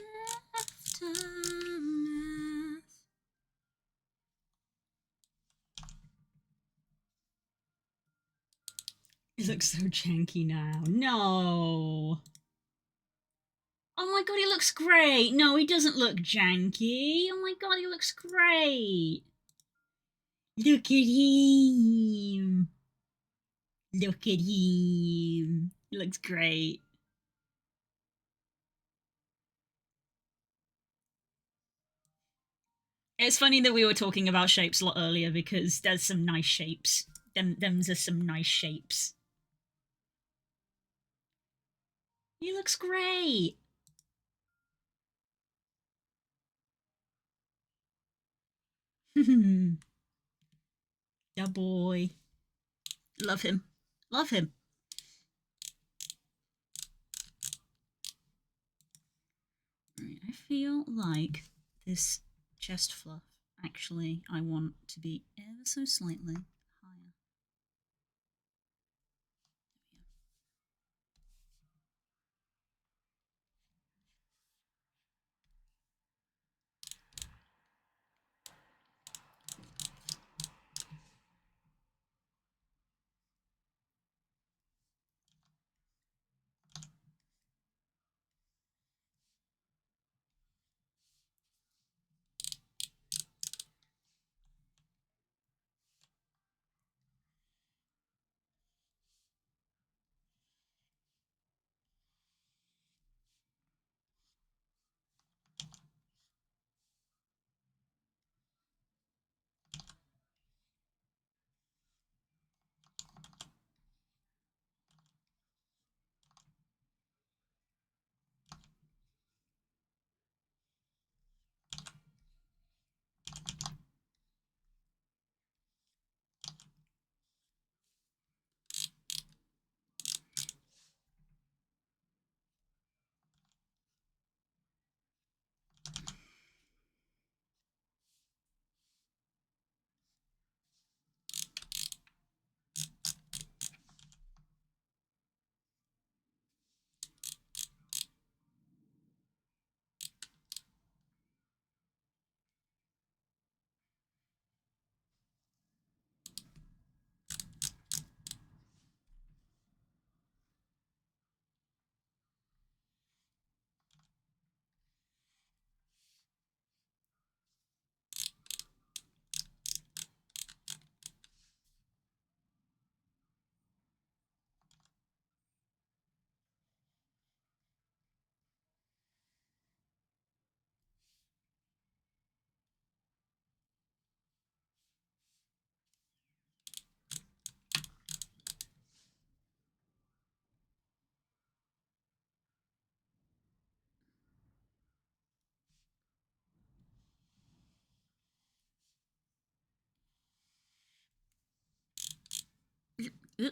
aftermath. He looks so janky now. No. Oh my god, he looks great. No, he doesn't look janky. Oh my god, he looks great. Look at him. Look at him. He looks great. It's funny that we were talking about shapes a lot earlier because there's some nice shapes. Them's are some nice shapes. He looks great. The boy. Love him. Love him. Right, I feel like this chest fluff, actually, I want to be ever so slightly higher. Ugh.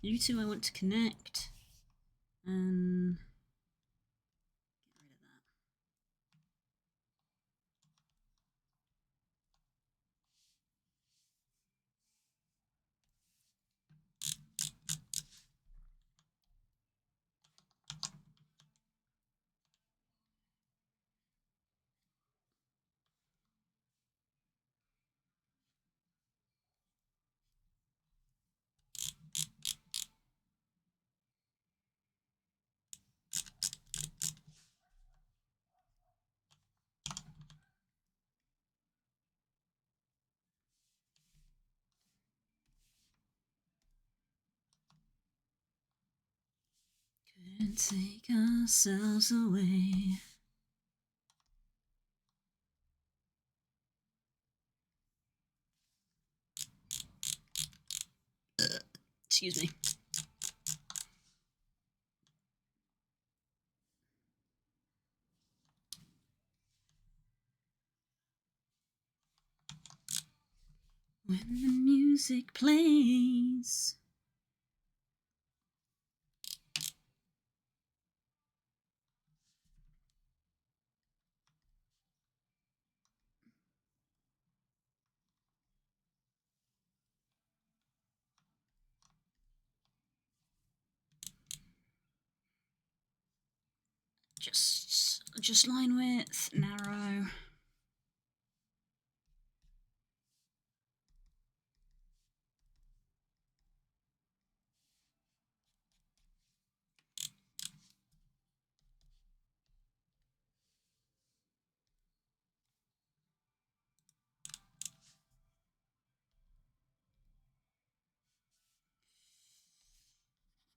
You two I want to connect. And get rid of that. Couldn't take ourselves away. Excuse me. When the music plays. Just line width, narrow.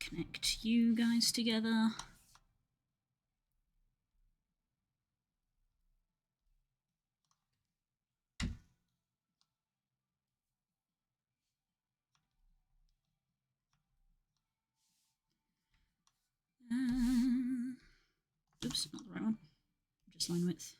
Connect you guys together. Oops, not the right one. Just line width.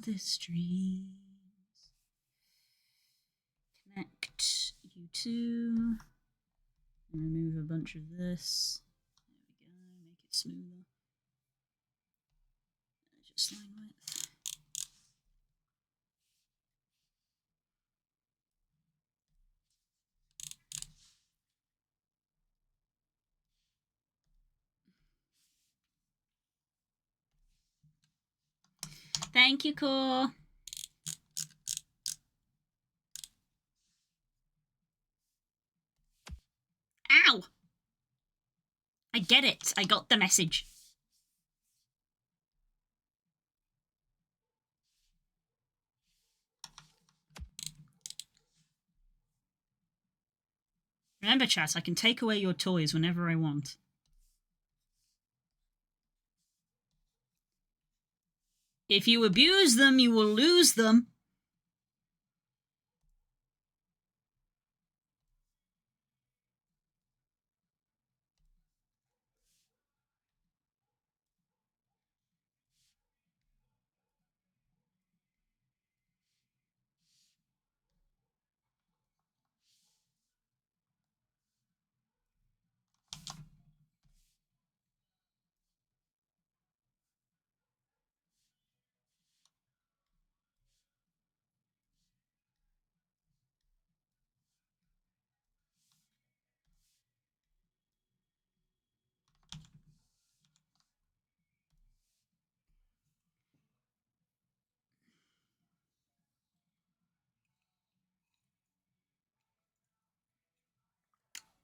wildest dreams. Connect you two. Remove a bunch of this. There we go. Make it smoother. Just line width. Thank you, Core. Ow! I get it. I got the message. Remember, chat, I can take away your toys whenever I want. If you abuse them, you will lose them.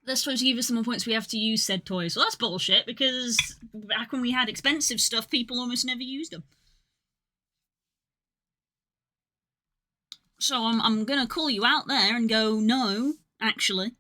They're supposed to give us some more points, we have to use said toys. Well, that's bullshit, because back when we had expensive stuff, people almost never used them. So I'm gonna call you out there and go, no, actually.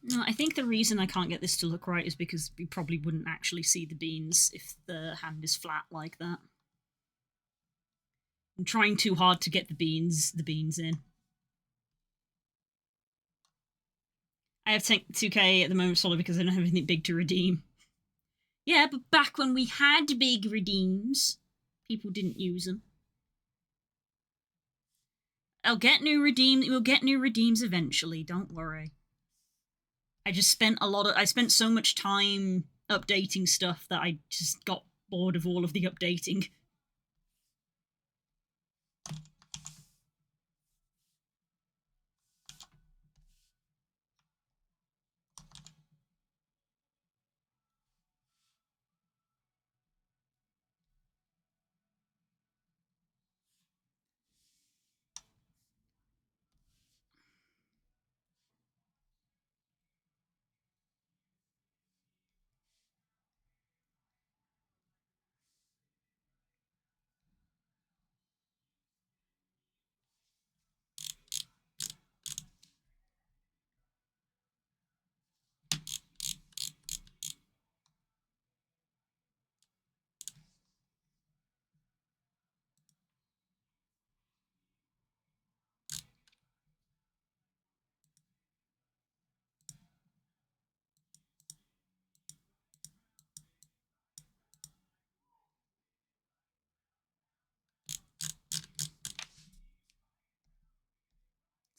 No, I think the reason I can't get this to look right is because we probably wouldn't actually see the beans if the hand is flat like that. I'm trying too hard to get the beans in. I have 2k at the moment solely because I don't have anything big to redeem. Yeah, but back when we had big redeems, people didn't use them. We'll get new redeems eventually, don't worry. I just spent I spent so much time updating stuff that I just got bored of all of the updating.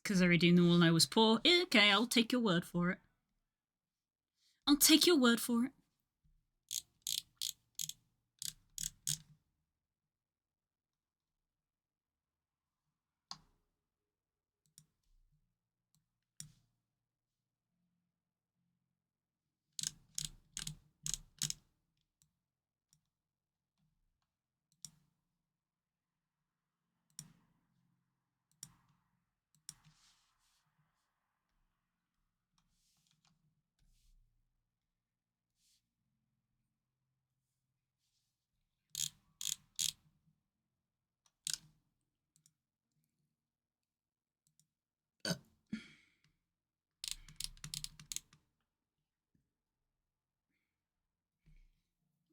Because I already knew all I was poor. Okay, I'll take your word for it. I'll take your word for it.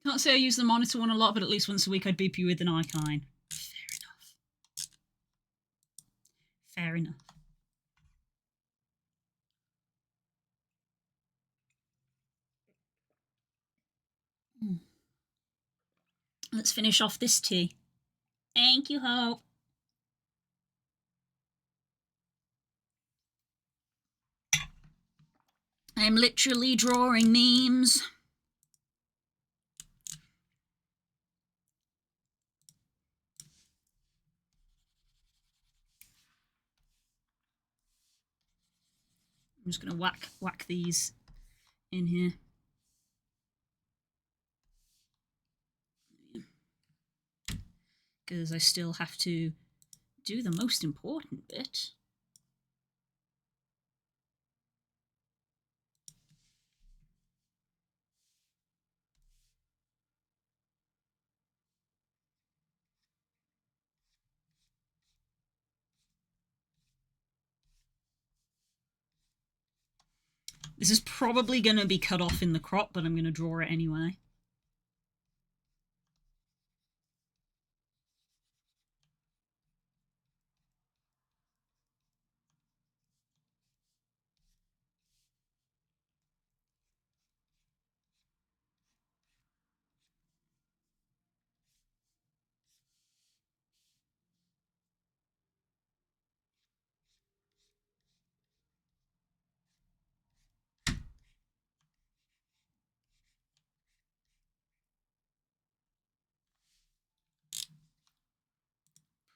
Can't say I use the monitor one a lot, but at least once a week I'd beep you with an Arcane. Fair enough. Fair enough. Let's finish off this tea. Thank you, Hope. I'm literally drawing memes. I'm just gonna whack these in here. Because I still have to do the most important bit. This is probably going to be cut off in the crop, but I'm going to draw it anyway.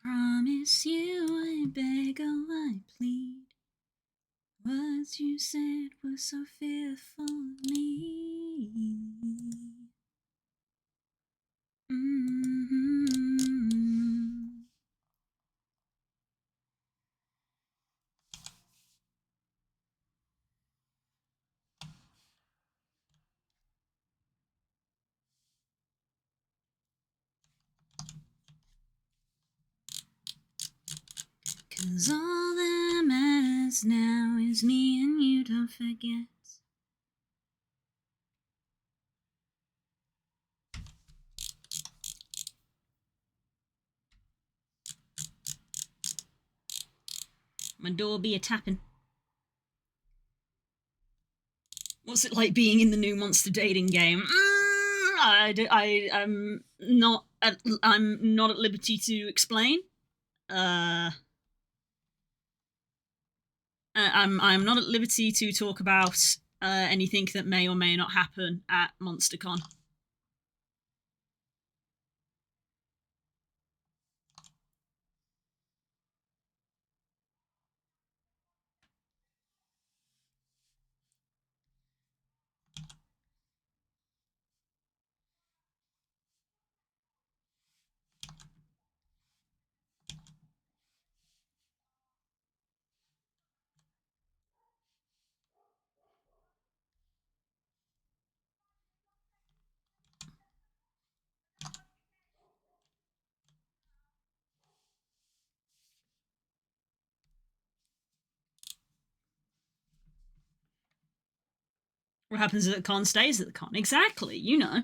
Promise you, I beg, oh I plead. Words you said were so fearful me. Cause all that matters now is me and you, don't forget. My door be a tapping. What's it like being in the new monster dating game? I'm not at liberty to explain. I'm not at liberty to talk about anything that may or may not happen at MonsterCon. What happens at the con stays at the con. Exactly, you know.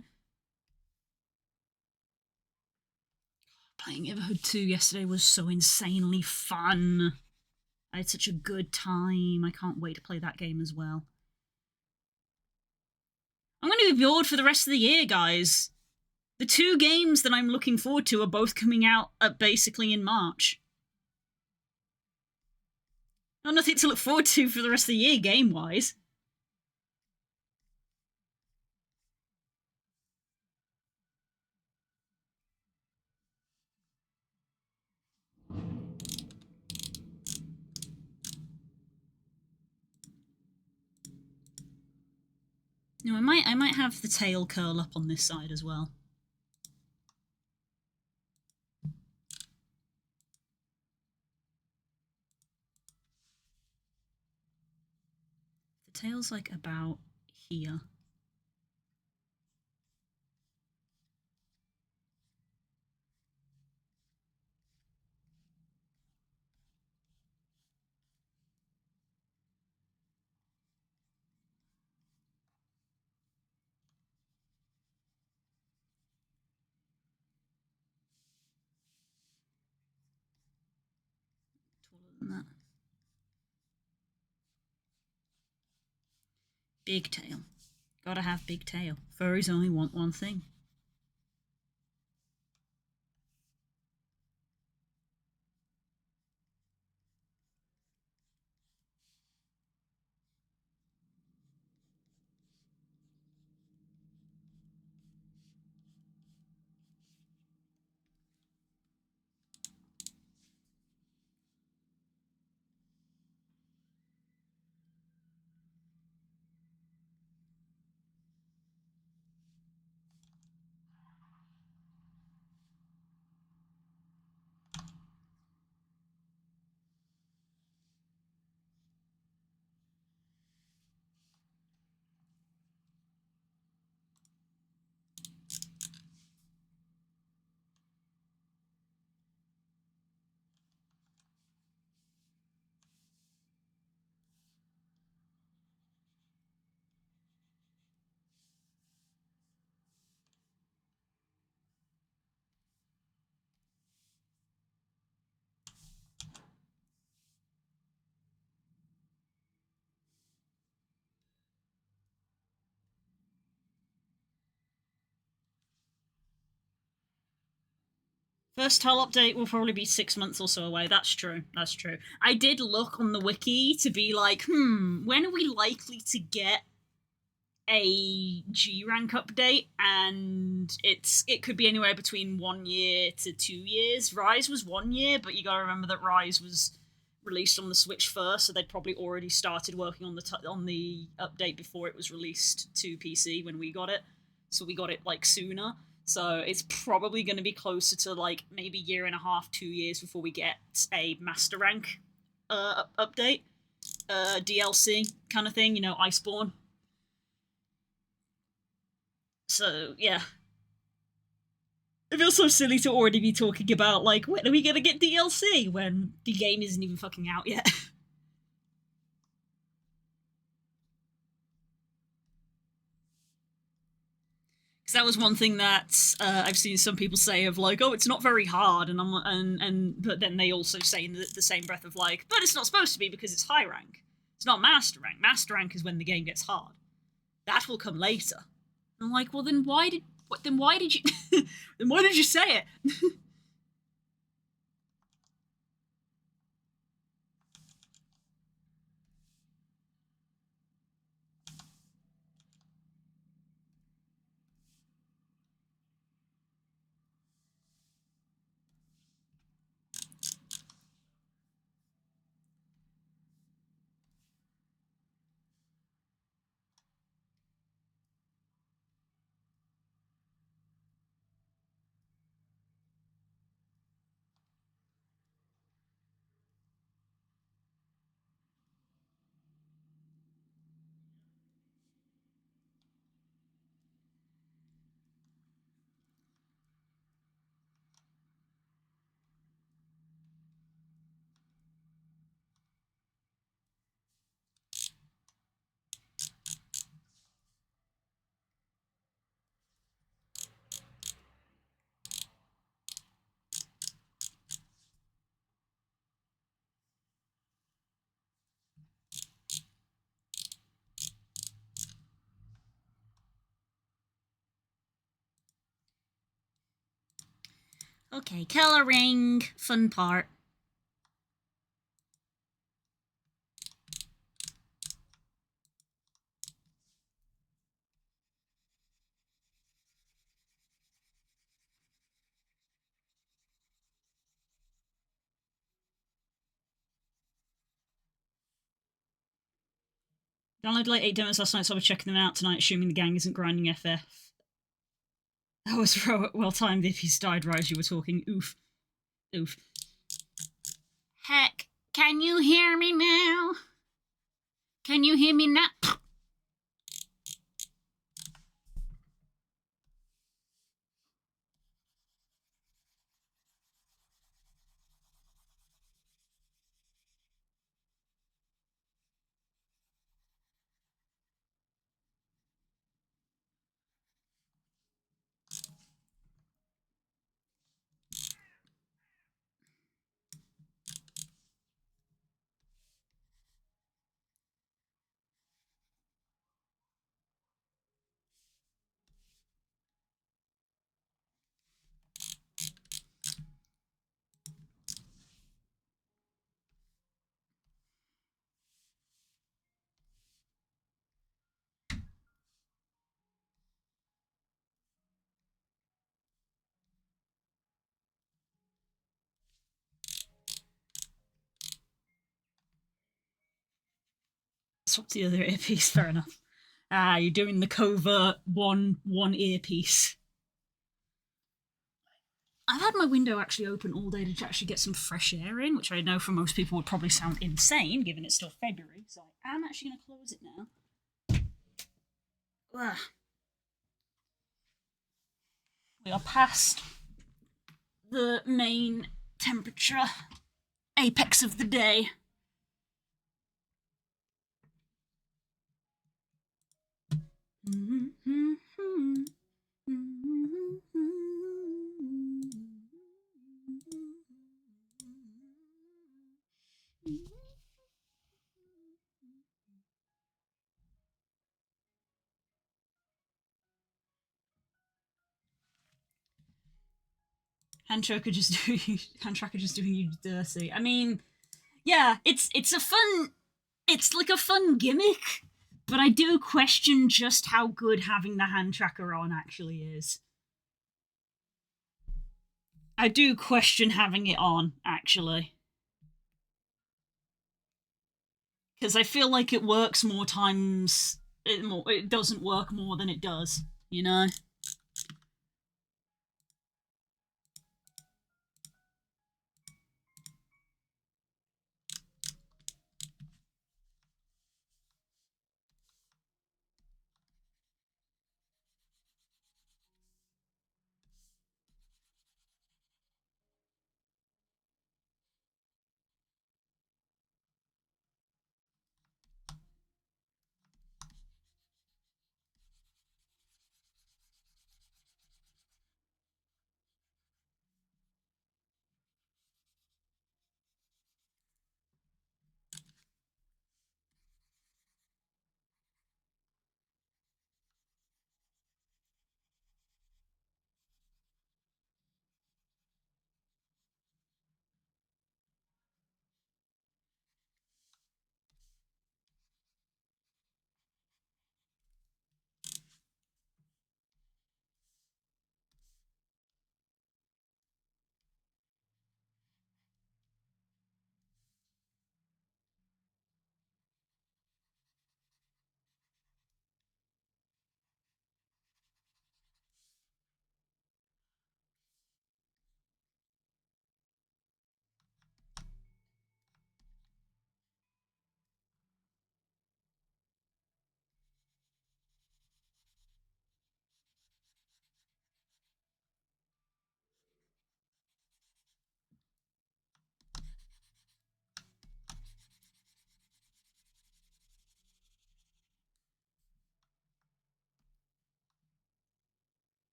Playing Everhood 2 yesterday was so insanely fun. I had such a good time. I can't wait to play that game as well. I'm going to be bored for the rest of the year, guys. The two games that I'm looking forward to are both coming out basically in March. I've nothing to look forward to for the rest of the year, game-wise. No, I might have the tail curl up on this side as well. The tail's like about here. open that. Big tail. Gotta have big tail. Furries only want one thing. First tile update will probably be 6 months or so away. That's true. That's true. I did look on the wiki to be like, when are we likely to get a G rank update? And it could be anywhere between 1 year to 2 years. Rise was 1 year, but you gotta remember that Rise was released on the Switch first, so they'd probably already started working on the update before it was released to PC when we got it. So we got it like sooner. So it's probably going to be closer to like maybe 1.5 2 years before we get a Master Rank update, DLC kind of thing. You know, Iceborne. So yeah, it feels so silly to already be talking about like when are we gonna get DLC when the game isn't even fucking out yet. Because that was one thing that I've seen some people say of like, oh, it's not very hard, and but then they also say in the same breath of like, but it's not supposed to be because it's high rank. It's not master rank. Master rank is when the game gets hard. That will come later. And I'm like, well, then why did you then why did you say it? Okay, coloring, fun part. Downloaded like 8 demos last night, so I'll be checking them out tonight, assuming the gang isn't grinding FF. That was well timed if he's died right as you were talking. Oof. Oof. Heck, can you hear me now? Can you hear me now? swap the other earpiece. Fair enough. Ah, you're doing the covert one earpiece. I've had my window actually open all day to actually get some fresh air in, which I know for most people would probably sound insane, given it's still February. So I am actually going to close it now. Ugh. We are past the main temperature apex of the day. Hand tracker just doing you dirty. I mean, yeah, it's like a fun gimmick, but I do question just how good having the hand tracker on actually is. I do question having it on, actually. Because I feel like it works more times, it doesn't work more than it does, you know?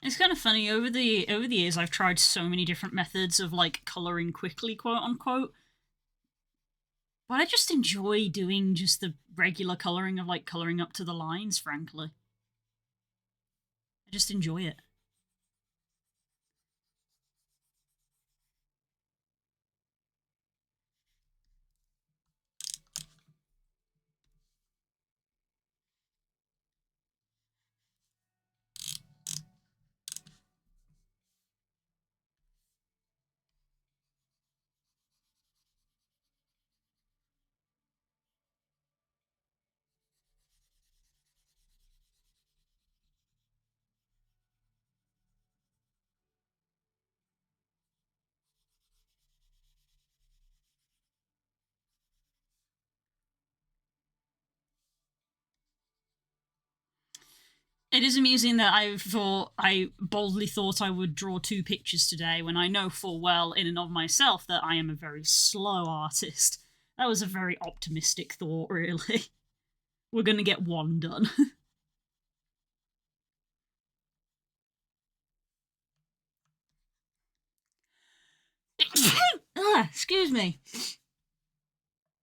It's kind of funny over the years I've tried so many different methods of like coloring quickly, quote unquote. But I just enjoy doing just the regular coloring of like coloring up to the lines, frankly. I just enjoy it. It is amusing that I boldly thought I would draw two pictures today when I know full well in and of myself that I am a very slow artist. That was a very optimistic thought, really. We're gonna get one done. Excuse me.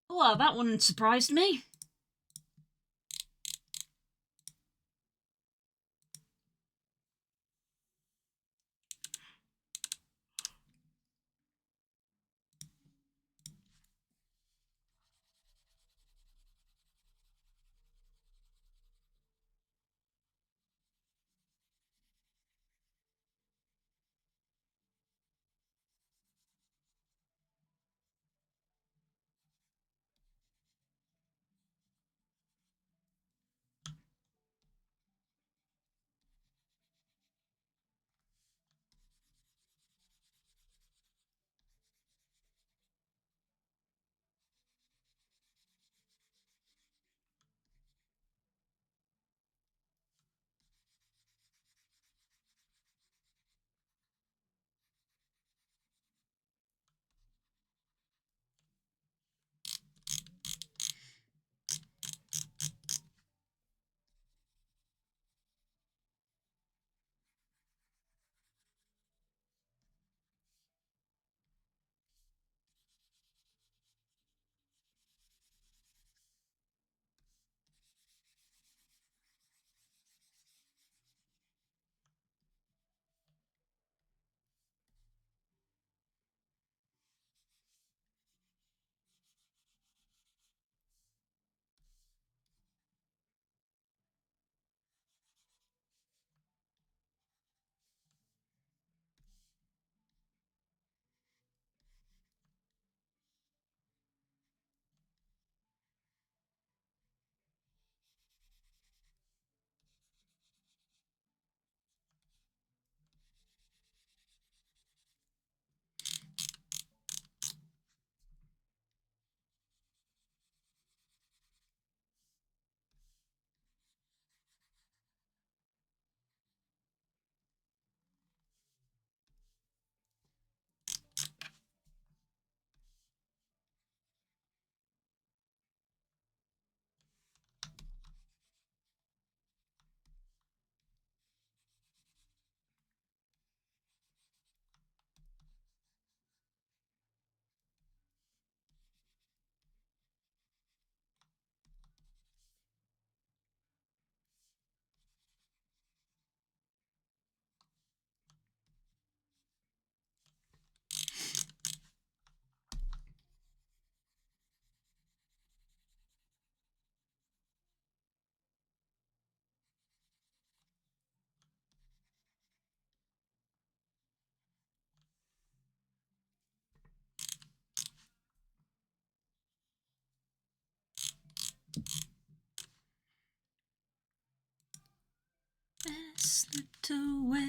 Well, that one surprised me. Slipped away.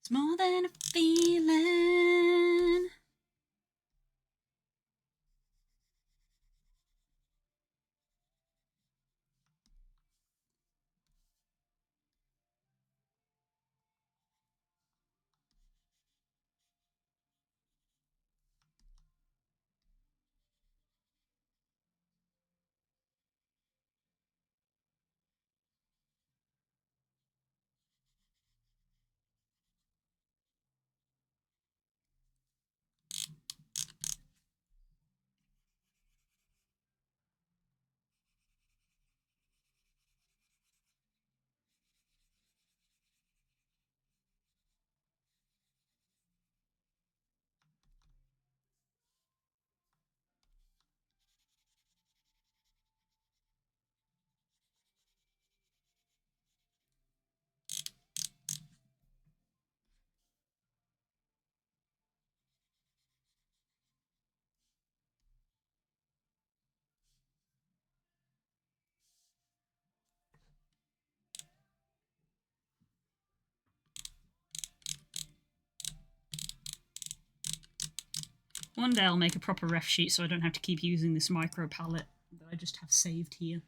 It's more than a feeling. One day I'll make a proper ref sheet so I don't have to keep using this micro palette that I just have saved here.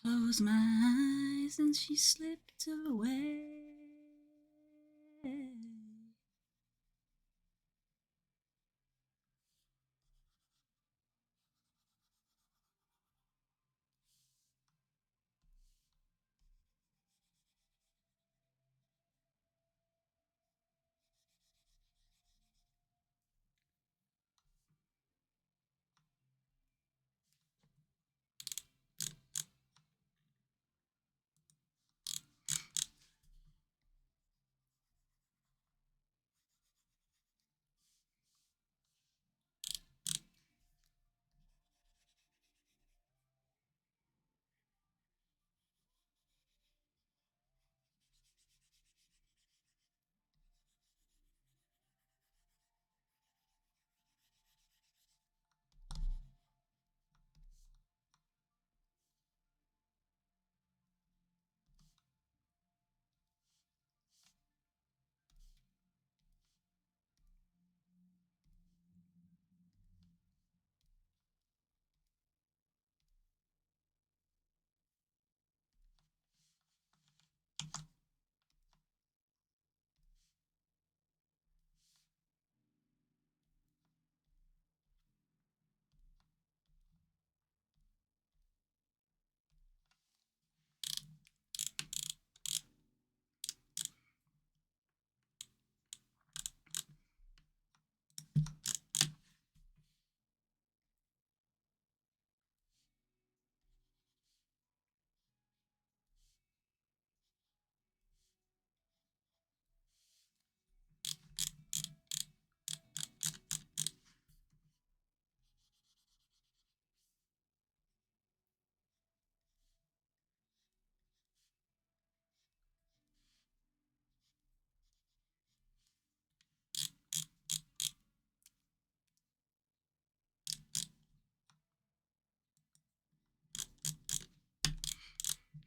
Close my eyes and she slipped away.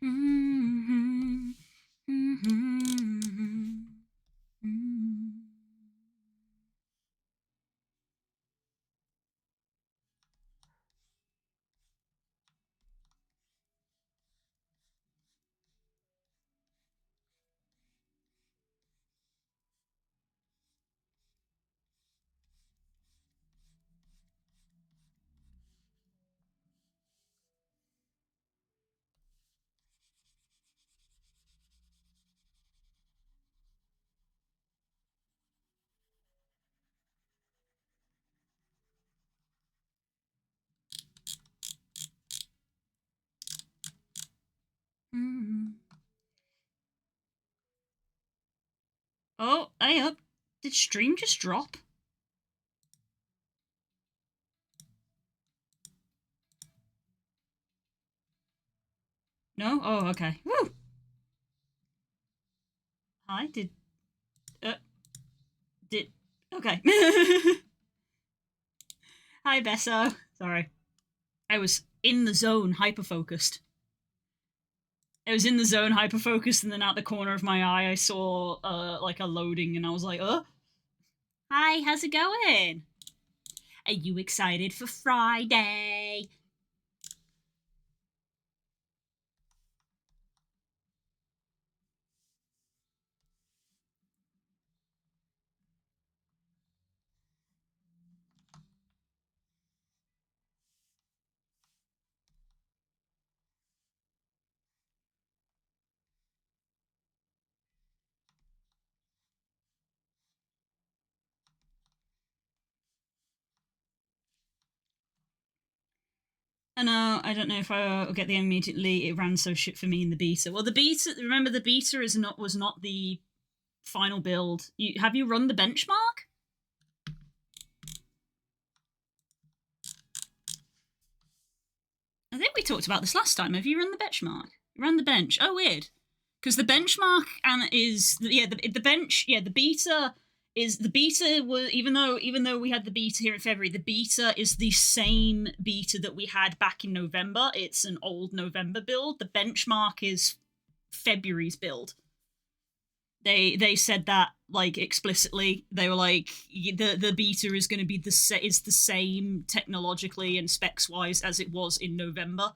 Mm-hmm. Mm-hmm. Mm-hmm. Mm-hmm. Oh, hey up. Did stream just drop? No? Oh, okay. Woo! Hi, uh, did, okay. Hi, Besso. Sorry. I was in the zone, hyper-focused. I was in the zone, hyper-focused, and then out the corner of my eye I saw, like a loading, and I was like, Hi, how's it going? Are you excited for Friday? I know, I don't know if I'll get the game immediately. It ran so shit for me in the beta. Well, the beta, remember the beta was not the final build. Have you run the benchmark? I think we talked about this last time. Have you run the benchmark? You ran the bench. Oh, weird. Because the benchmark is the bench. Yeah, the beta is the beta was even though we had the beta here in February, the beta is the same beta that we had back in November. It's an old November build. The benchmark is February's build. They said that like explicitly. They were like the beta is going to be the same technologically and specs wise as it was in November,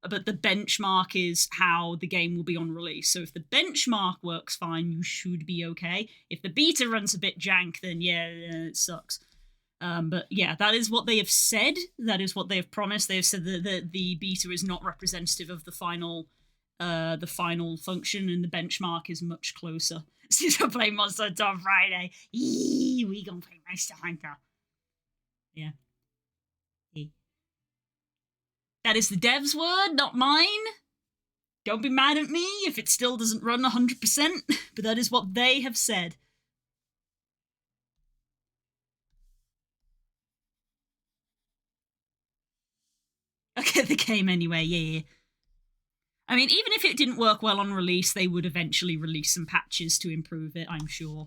but the benchmark is how the game will be on release. So if the benchmark works fine, you should be okay. If the beta runs a bit jank, then yeah, it sucks. But yeah, that is what they have said. That is what they have promised. They have said that the beta is not representative of the final function, and the benchmark is much closer. Since I play Monster Hunter on Friday, we gonna play Monster Hunter. Yeah. That is the dev's word, not mine. Don't be mad at me if it still doesn't run 100%, but that is what they have said. Okay, the game anyway, yeah. I mean, even if it didn't work well on release, they would eventually release some patches to improve it, I'm sure.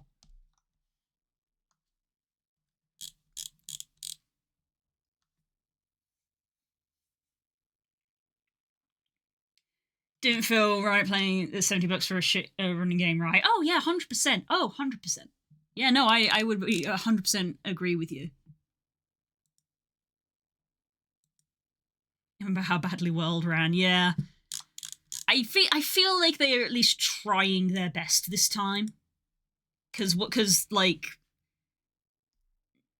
Didn't feel right playing the $70 for a shit running game, right? Oh, yeah, 100%. Oh, 100%. Yeah, no, I would 100% agree with you. I remember how badly World ran, yeah. I feel like they are at least trying their best this time. Because like,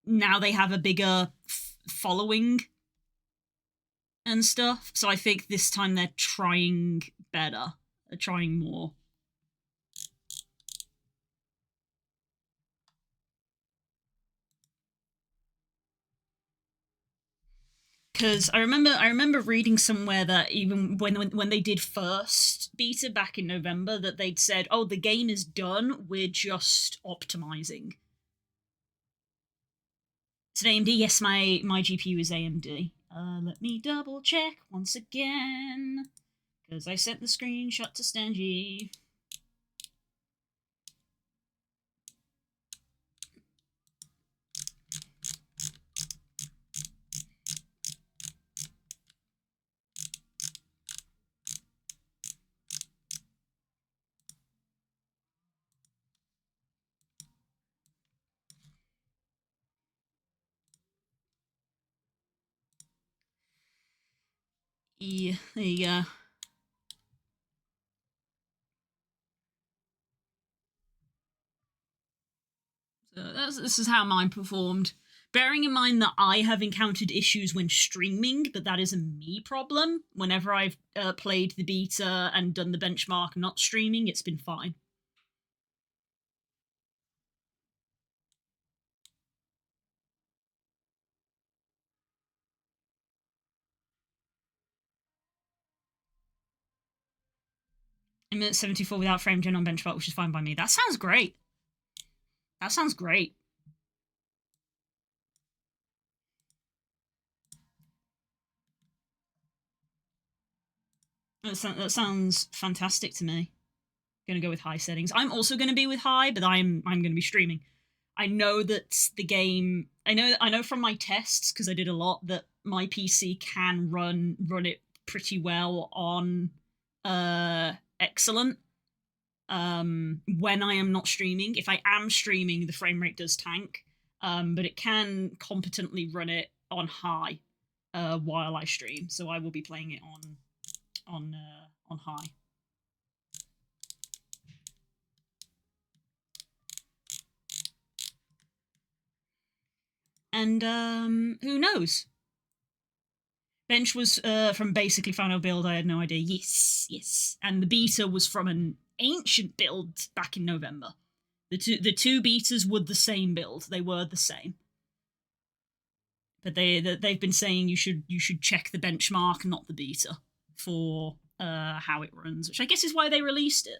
now they have a bigger following and stuff. So I think this time they're trying better. They're trying more. Because I remember reading somewhere that even when they did first beta back in November, that they'd said, "Oh, the game is done. We're just optimizing." It's an AMD. Yes, my GPU is AMD. Let me double check once again, because I sent the screenshot to Stangy. Yeah, there you go. So this is how mine performed. Bearing in mind that I have encountered issues when streaming, but that is a me problem. Whenever I've played the beta and done the benchmark not streaming, it's been fine. I'm at 74 without frame gen on benchmark, which is fine by me. That sounds great. That sounds great. That sounds fantastic to me. Gonna go with high settings. I'm also gonna be with high, but I'm gonna be streaming. I know that the game. I know from my tests, because I did a lot, that my PC can run it pretty well on excellent. When I am not streaming. If I am streaming, the frame rate does tank. But it can competently run it on high while I stream. So I will be playing it on high. And who knows? Bench was from basically final build. I had no idea. Yes. And the beta was from an ancient build back in November. The two betas were the same build. They were the same. but they've been saying you should check the benchmark, not the beta, for how it runs, which I guess is why they released it.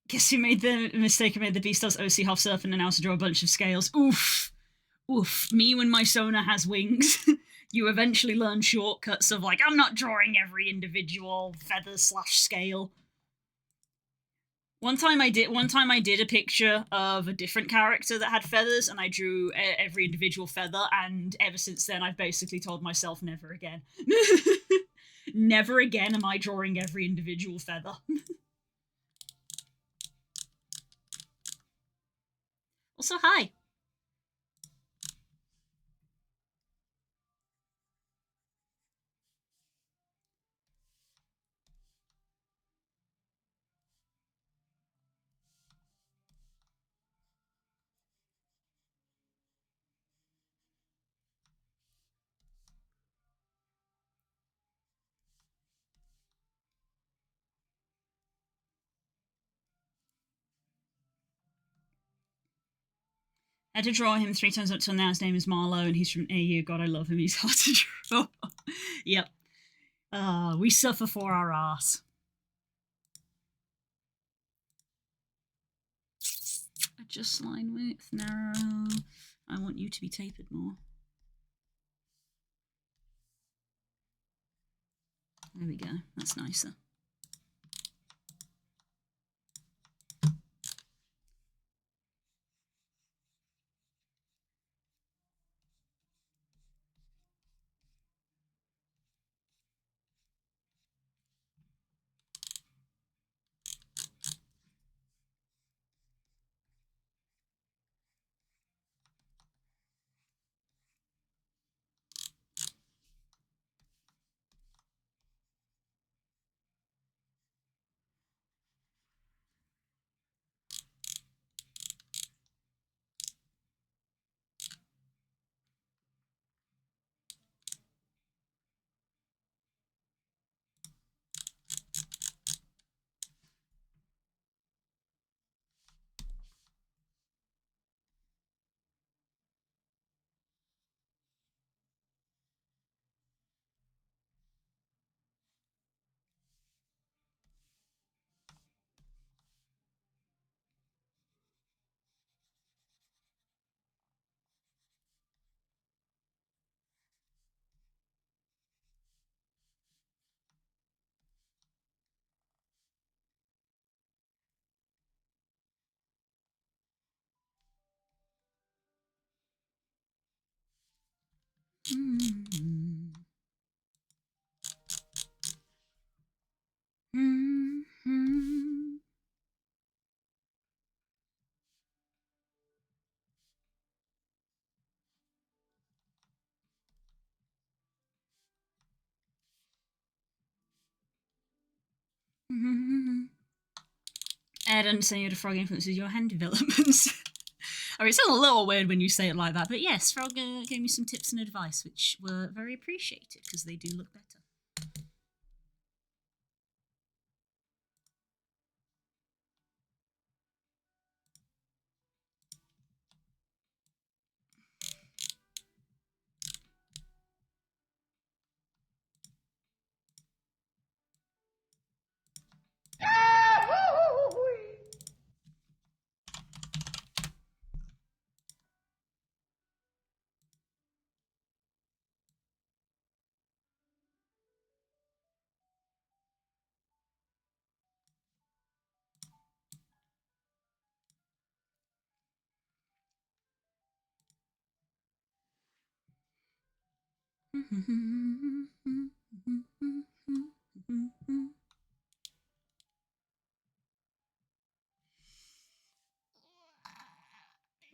Guess who made the mistake of made the Beastars OC half surf and announced to draw a bunch of scales? Oof. Oof. Me when my Sona has wings. You eventually learn shortcuts of like, I'm not drawing every individual feather / scale. One time I did a picture of a different character that had feathers, and I drew every individual feather, and ever since then I've basically told myself never again. Never again am I drawing every individual feather. Also, hi. I had to draw him 3 times up till now. His name is Marlowe, and he's from AU. God, I love him. He's hard to draw. Yep. We suffer for our ass. Adjust line width, narrow. I want you to be tapered more. There we go. That's nicer. Ed, understand you the Frog influences your hand developments. I mean, it's a little weird when you say it like that, but yes, Frog gave me some tips and advice, which were very appreciated because they do look better.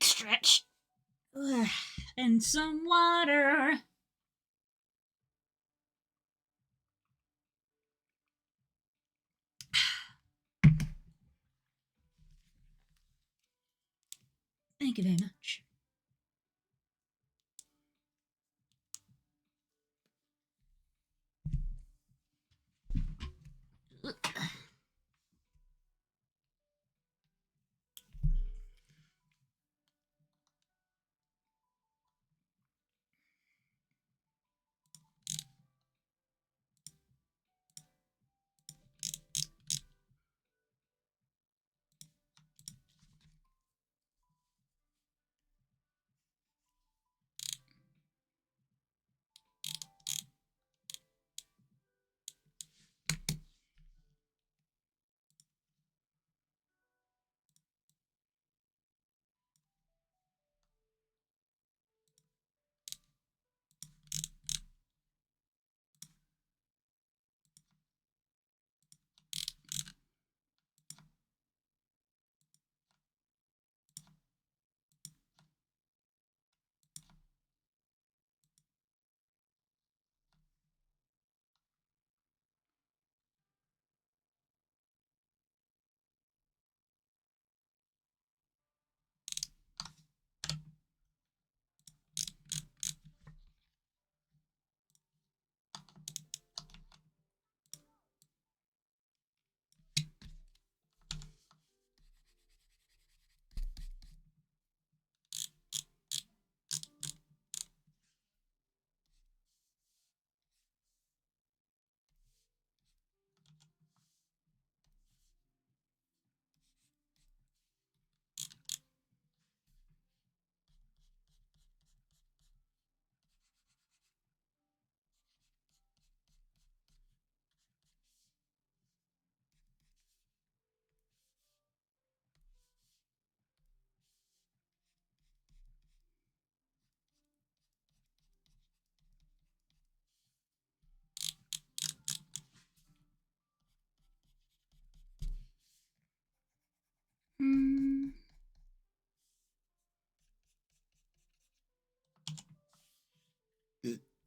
Stretch. And some water. Thank you very much.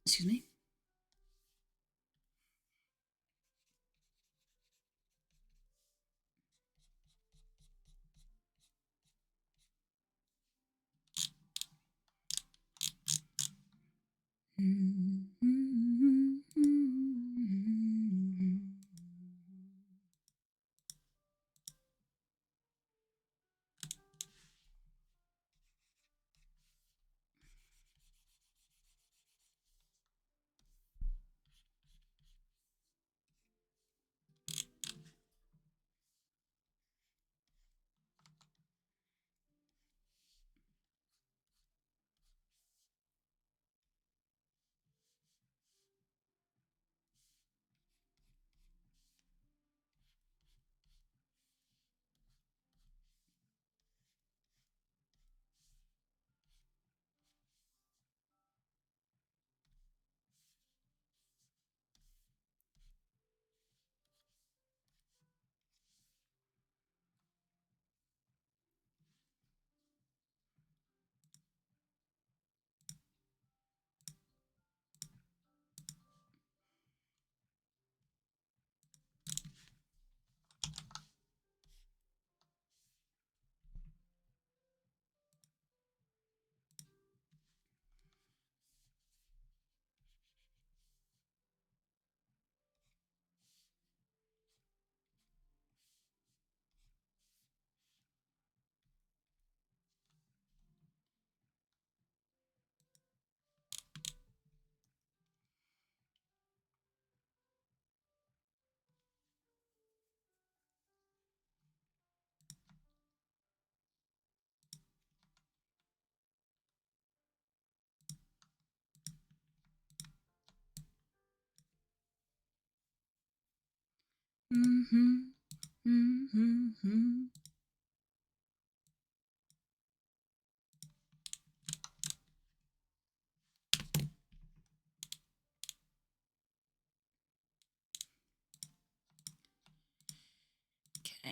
Excuse me.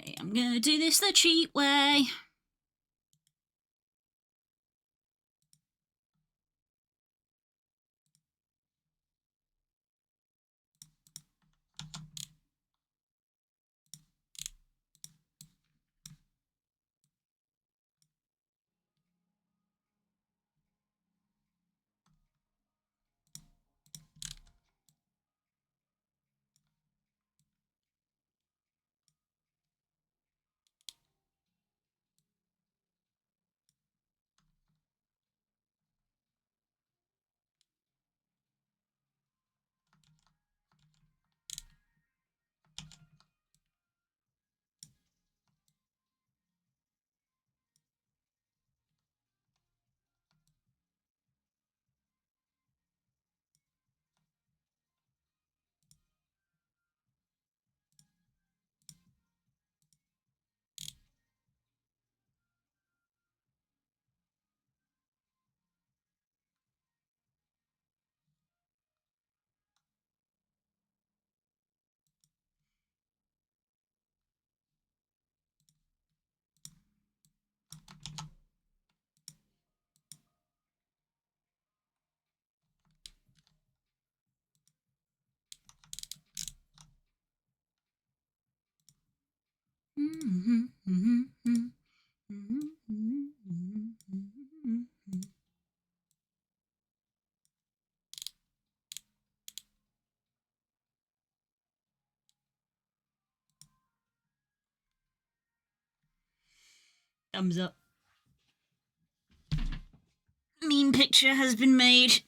Okay, I'm gonna do this the cheap way. Thumbs up. Meme picture has been made.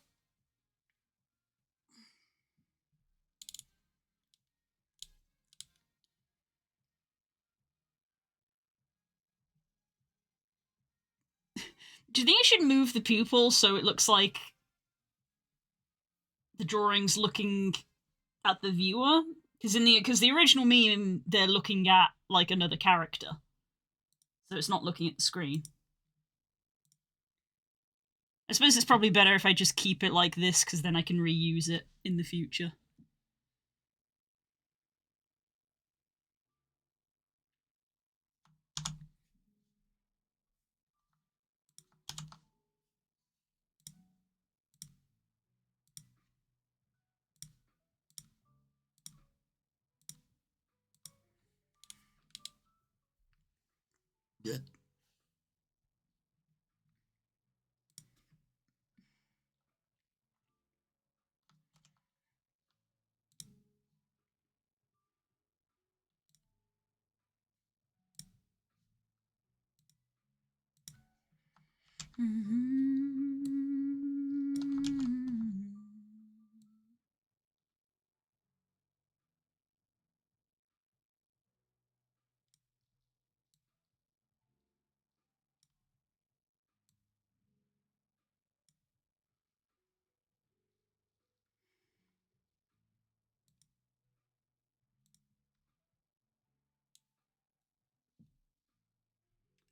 Do you think I should move the pupil so it looks like the drawing's looking at the viewer? Because the original meme, they're looking at like another character, so it's not looking at the screen. I suppose it's probably better if I just keep it like this, because then I can reuse it in the future. Good.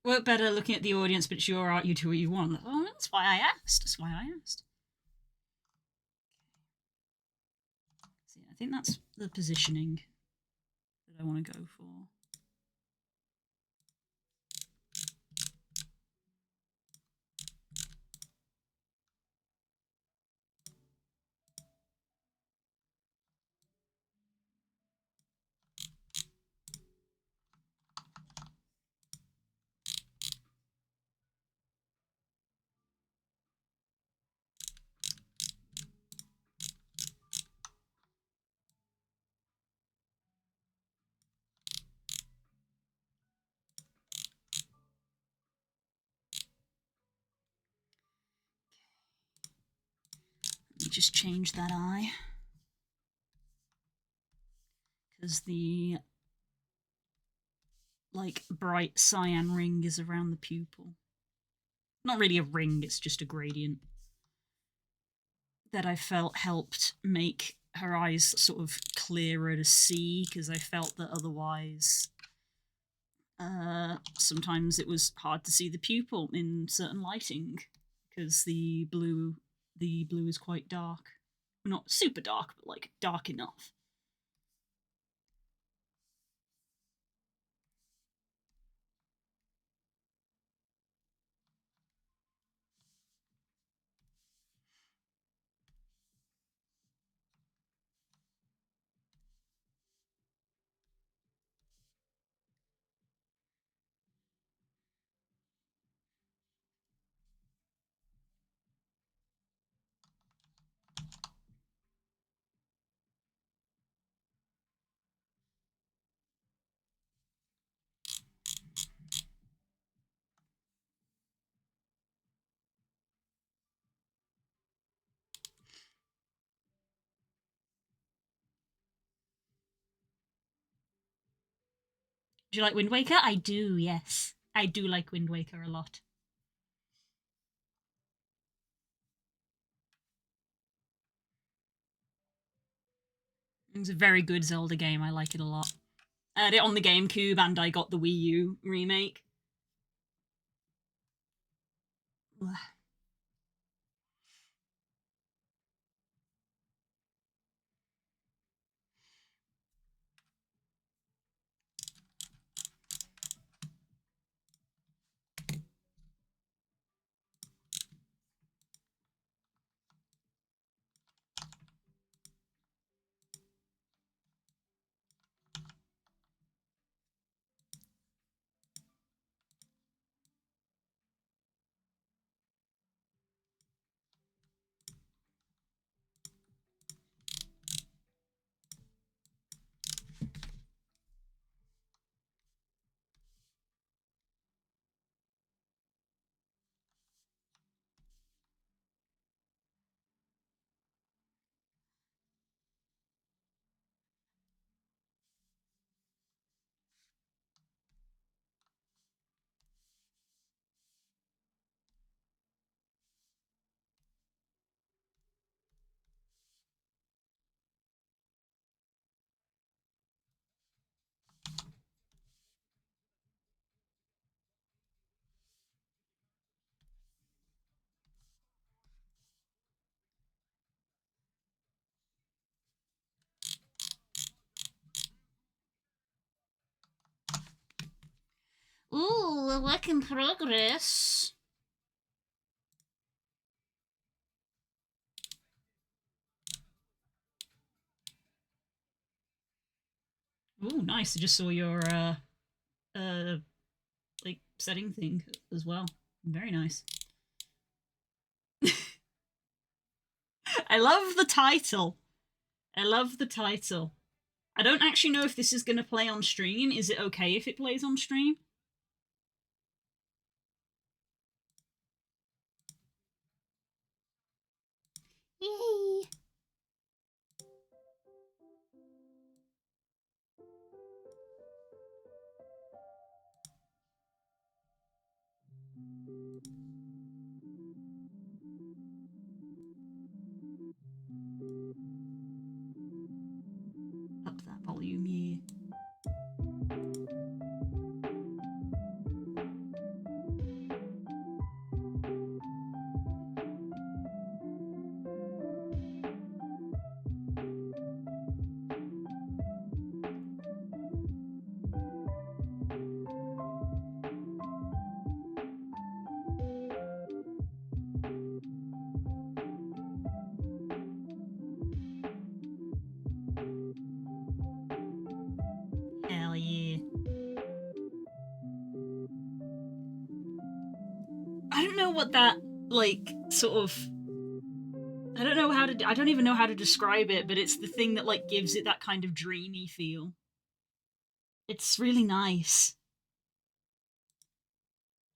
Work better looking at the audience, but it's your art, you do what you want. Oh, that's why I asked. That's why I asked. So, yeah, I think that's the positioning that I want to go for. Let me just change that eye. Because the like bright cyan ring is around the pupil. Not really a ring, it's just a gradient that I felt helped make her eyes sort of clearer to see, because I felt that otherwise sometimes it was hard to see the pupil in certain lighting, because the blue is quite dark. Not super dark, but like dark enough. Do you like Wind Waker? I do, yes. I do like Wind Waker a lot. It's a very good Zelda game. I like it a lot. I had it on the GameCube and I got the Wii U remake. Ooh, a work in progress. Ooh, nice. I just saw your like setting thing as well. Very nice. I love the title. I love the title. I don't actually know if this is going to play on stream. Is it okay if it plays on stream? Yay! Up that volume, yeah. Hell yeah. I don't know what that, like, sort of. I don't know how to. I don't even know how to describe it, but it's the thing that, like, gives it that kind of dreamy feel. It's really nice.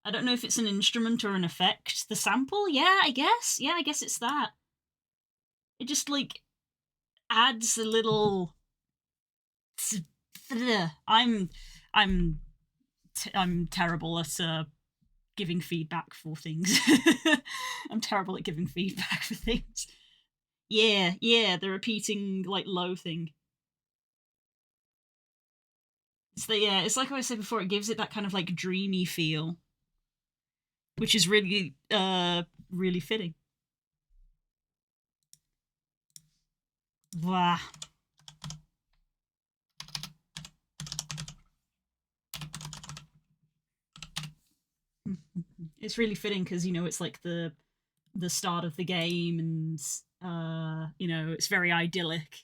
I don't know if it's an instrument or an effect. The sample? Yeah, I guess. Yeah, I guess it's that. It just, like, adds a little. I'm. I'm. I'm terrible at giving feedback for things. I'm terrible at giving feedback for things. Yeah, yeah, the repeating like low thing. It's like I said before, it gives it that kind of like dreamy feel, which is really really fitting. Blah. It's really fitting because it's like the start of the game, and it's very idyllic.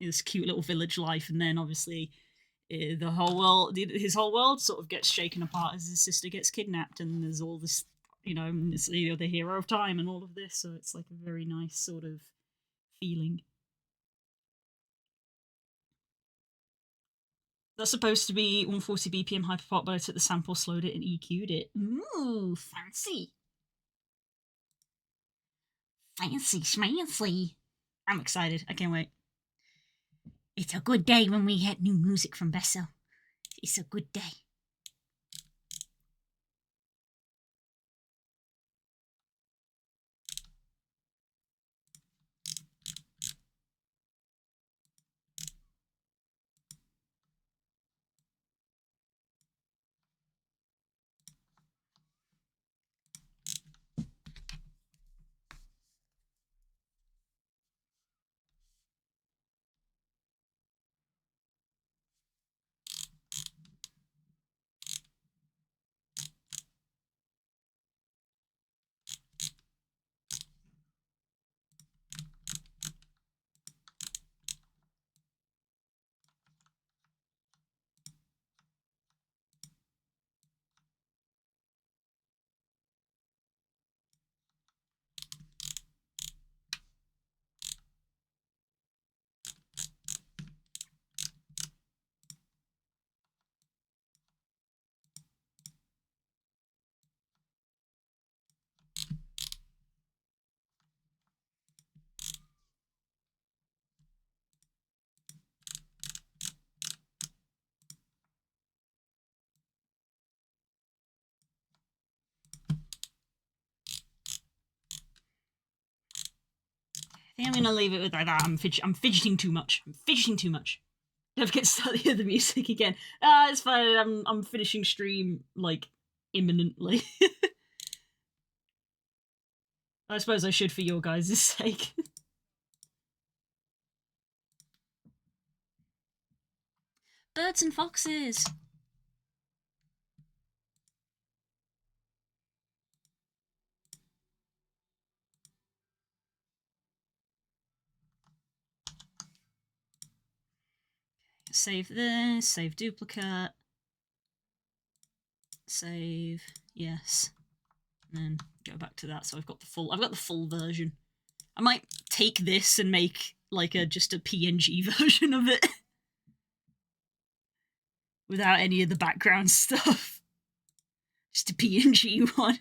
This cute little village life, and then obviously the whole world, his whole world, sort of gets shaken apart as his sister gets kidnapped, and there's all this, it's the hero of time and all of this. So it's like a very nice sort of feeling. That's supposed to be 140 BPM hyperpop, but I took the sample, slowed it, and EQ'd it. Ooh, fancy. Fancy schmancy. I'm excited. I can't wait. It's a good day when we get new music from Besso. It's a good day. I think I'm gonna leave it with like that. I'm fidgeting too much. Don't forget to start to hear the music again. It's fine. I'm finishing stream like imminently. I suppose I should for your guys' sake. Birds and foxes. Save this, save duplicate, save, yes, and then go back to that. So I've got the full version. I might take this and make like just a PNG version of it without any of the background stuff. Just a PNG one.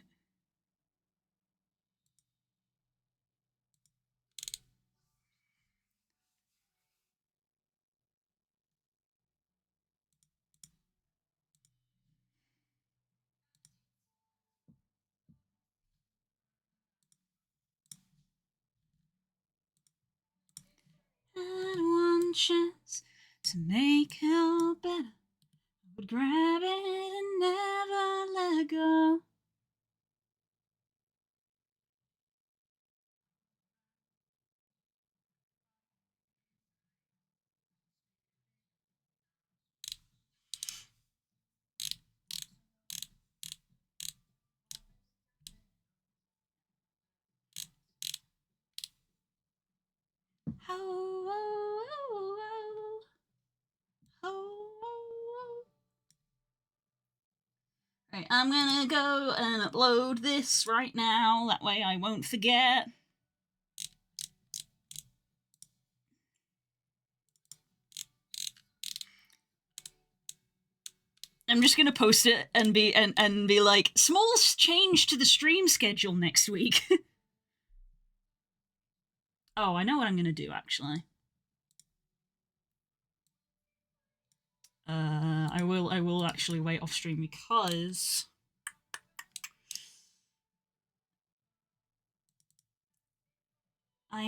Had one chance to make hell better. I would grab it and never let go. Right, I'm gonna go and upload this right now. That way I won't forget. I'm just gonna post it and be like, small change to the stream schedule next week. Oh, I know what I'm gonna do actually. I will actually wait off stream because I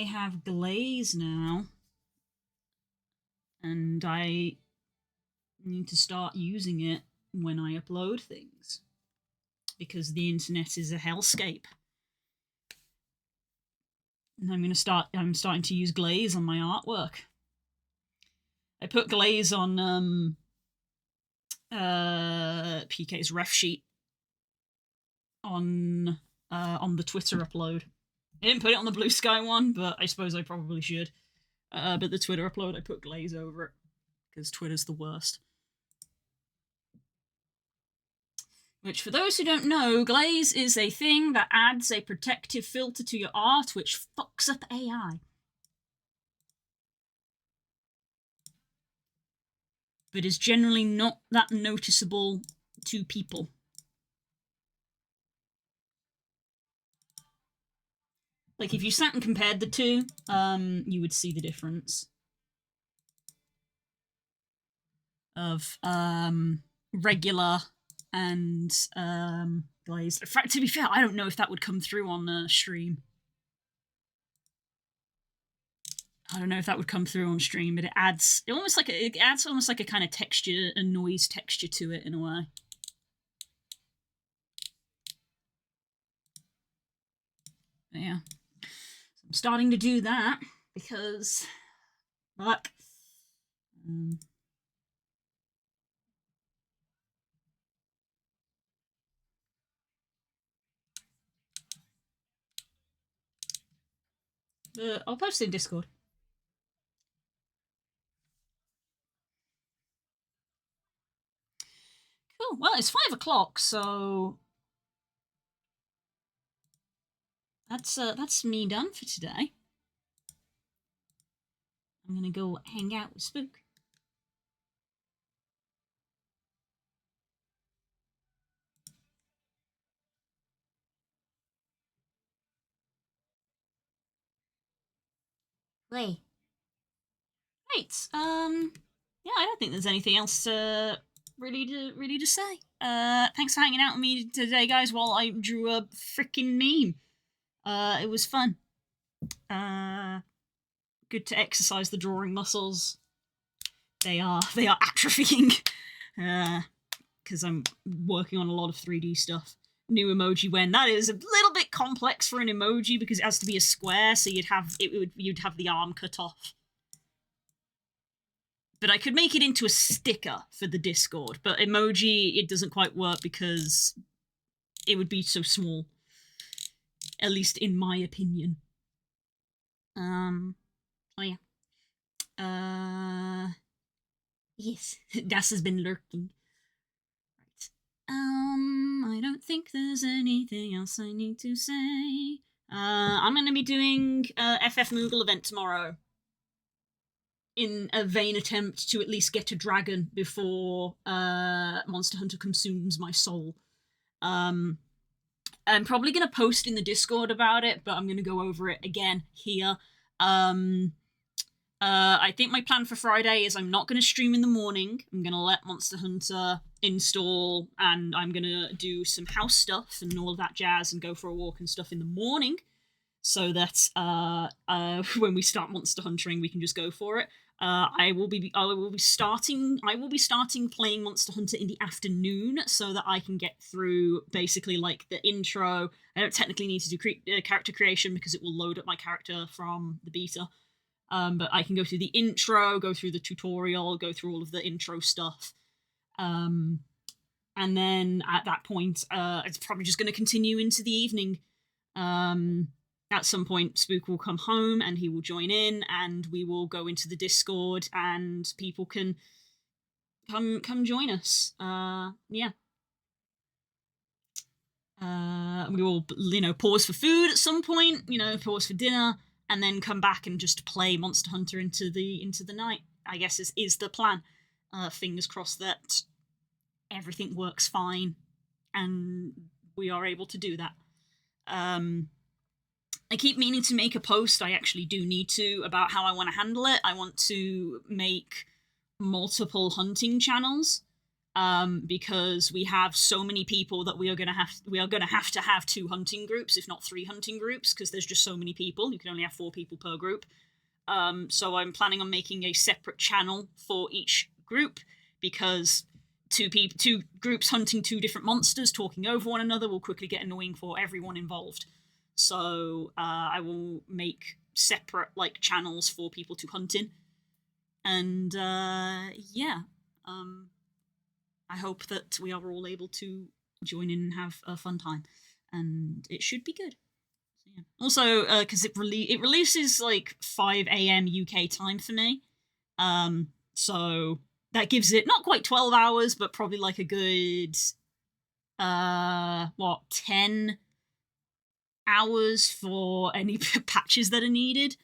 have Glaze now, and I need to start using it when I upload things because the internet is a hellscape. And I'm starting to use Glaze on my artwork. I put Glaze on PK's ref sheet on the Twitter upload. I didn't put it on the Blue Sky one, but I suppose I probably should. But the Twitter upload, I put Glaze over it because Twitter's the worst. Which, for those who don't know, Glaze is a thing that adds a protective filter to your art, which fucks up AI. But is generally not that noticeable to people. Like, if you sat and compared the two, you would see the difference. of regular and glazed. In fact, to be fair, I don't know if that would come through on stream. I don't know if that would come through on stream, but it adds almost like a kind of texture, a noise texture to it in a way. But yeah, so I'm starting to do that because, fuck. I'll post it in Discord. Cool. Well, it's 5 o'clock, so that's me done for today. I'm gonna go hang out with Spook. Right. Yeah, I don't think there's anything else really to say. Thanks for hanging out with me today, guys, while I drew a freaking meme. It was fun. Good to exercise the drawing muscles. They are atrophying. Because I'm working on a lot of 3D stuff. New emoji when that is a little bit complex for an emoji because it has to be a square, so you'd have the arm cut off. But I could make it into a sticker for the Discord. But emoji, it doesn't quite work because it would be so small. At least in my opinion. Oh yeah. Yes, Das has been lurking. Right. I don't think there's anything else I need to say. I'm gonna be doing a FF Moogle event tomorrow. In a vain attempt to at least get a dragon before Monster Hunter consumes my soul. I'm probably going to post in the Discord about it, but I'm going to go over it again here. I think my plan for Friday is I'm not going to stream in the morning. I'm going to let Monster Hunter install, and I'm going to do some house stuff and all of that jazz and go for a walk and stuff in the morning, so that when we start Monster Huntering, we can just go for it. I will be starting playing Monster Hunter in the afternoon so that I can get through basically like the intro. I don't technically need to do character creation because it will load up my character from the beta. But I can go through the intro, go through the tutorial, go through all of the intro stuff. And then at that point, it's probably just going to continue into the evening. At some point, Spook will come home and he will join in, and we will go into the Discord, and people can come join us. Yeah. We will, pause for food at some point. Pause for dinner, and then come back and just play Monster Hunter into the night. I guess is the plan. Fingers crossed that everything works fine, and we are able to do that. I keep meaning to make a post, I actually do need to, about how I want to handle it. I want to make multiple hunting channels, because we have so many people that we are gonna have to have 2 hunting groups, if not 3 hunting groups, because there's just so many people. You can only have 4 people per group. So I'm planning on making a separate channel for each group, because 2 groups hunting 2 different monsters talking over one another will quickly get annoying for everyone involved. So I will make separate channels for people to hunt in, and yeah, I hope that we are all able to join in and have a fun time, and it should be good. So, yeah. Also, because it releases 5 a.m. UK time for me, so that gives it not quite 12 hours, but probably a good 10 hours for any patches that are needed.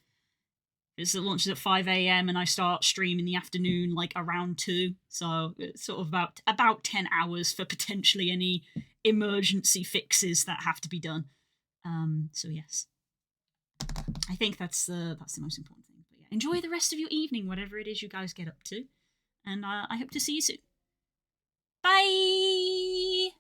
Because it launches at 5 a.m. and I start stream in the afternoon around 2, so it's sort of about 10 hours for potentially any emergency fixes that have to be done. So yes, I think that's the most important thing. But yeah, enjoy the rest of your evening, whatever it is you guys get up to. and I hope to see you soon. Bye!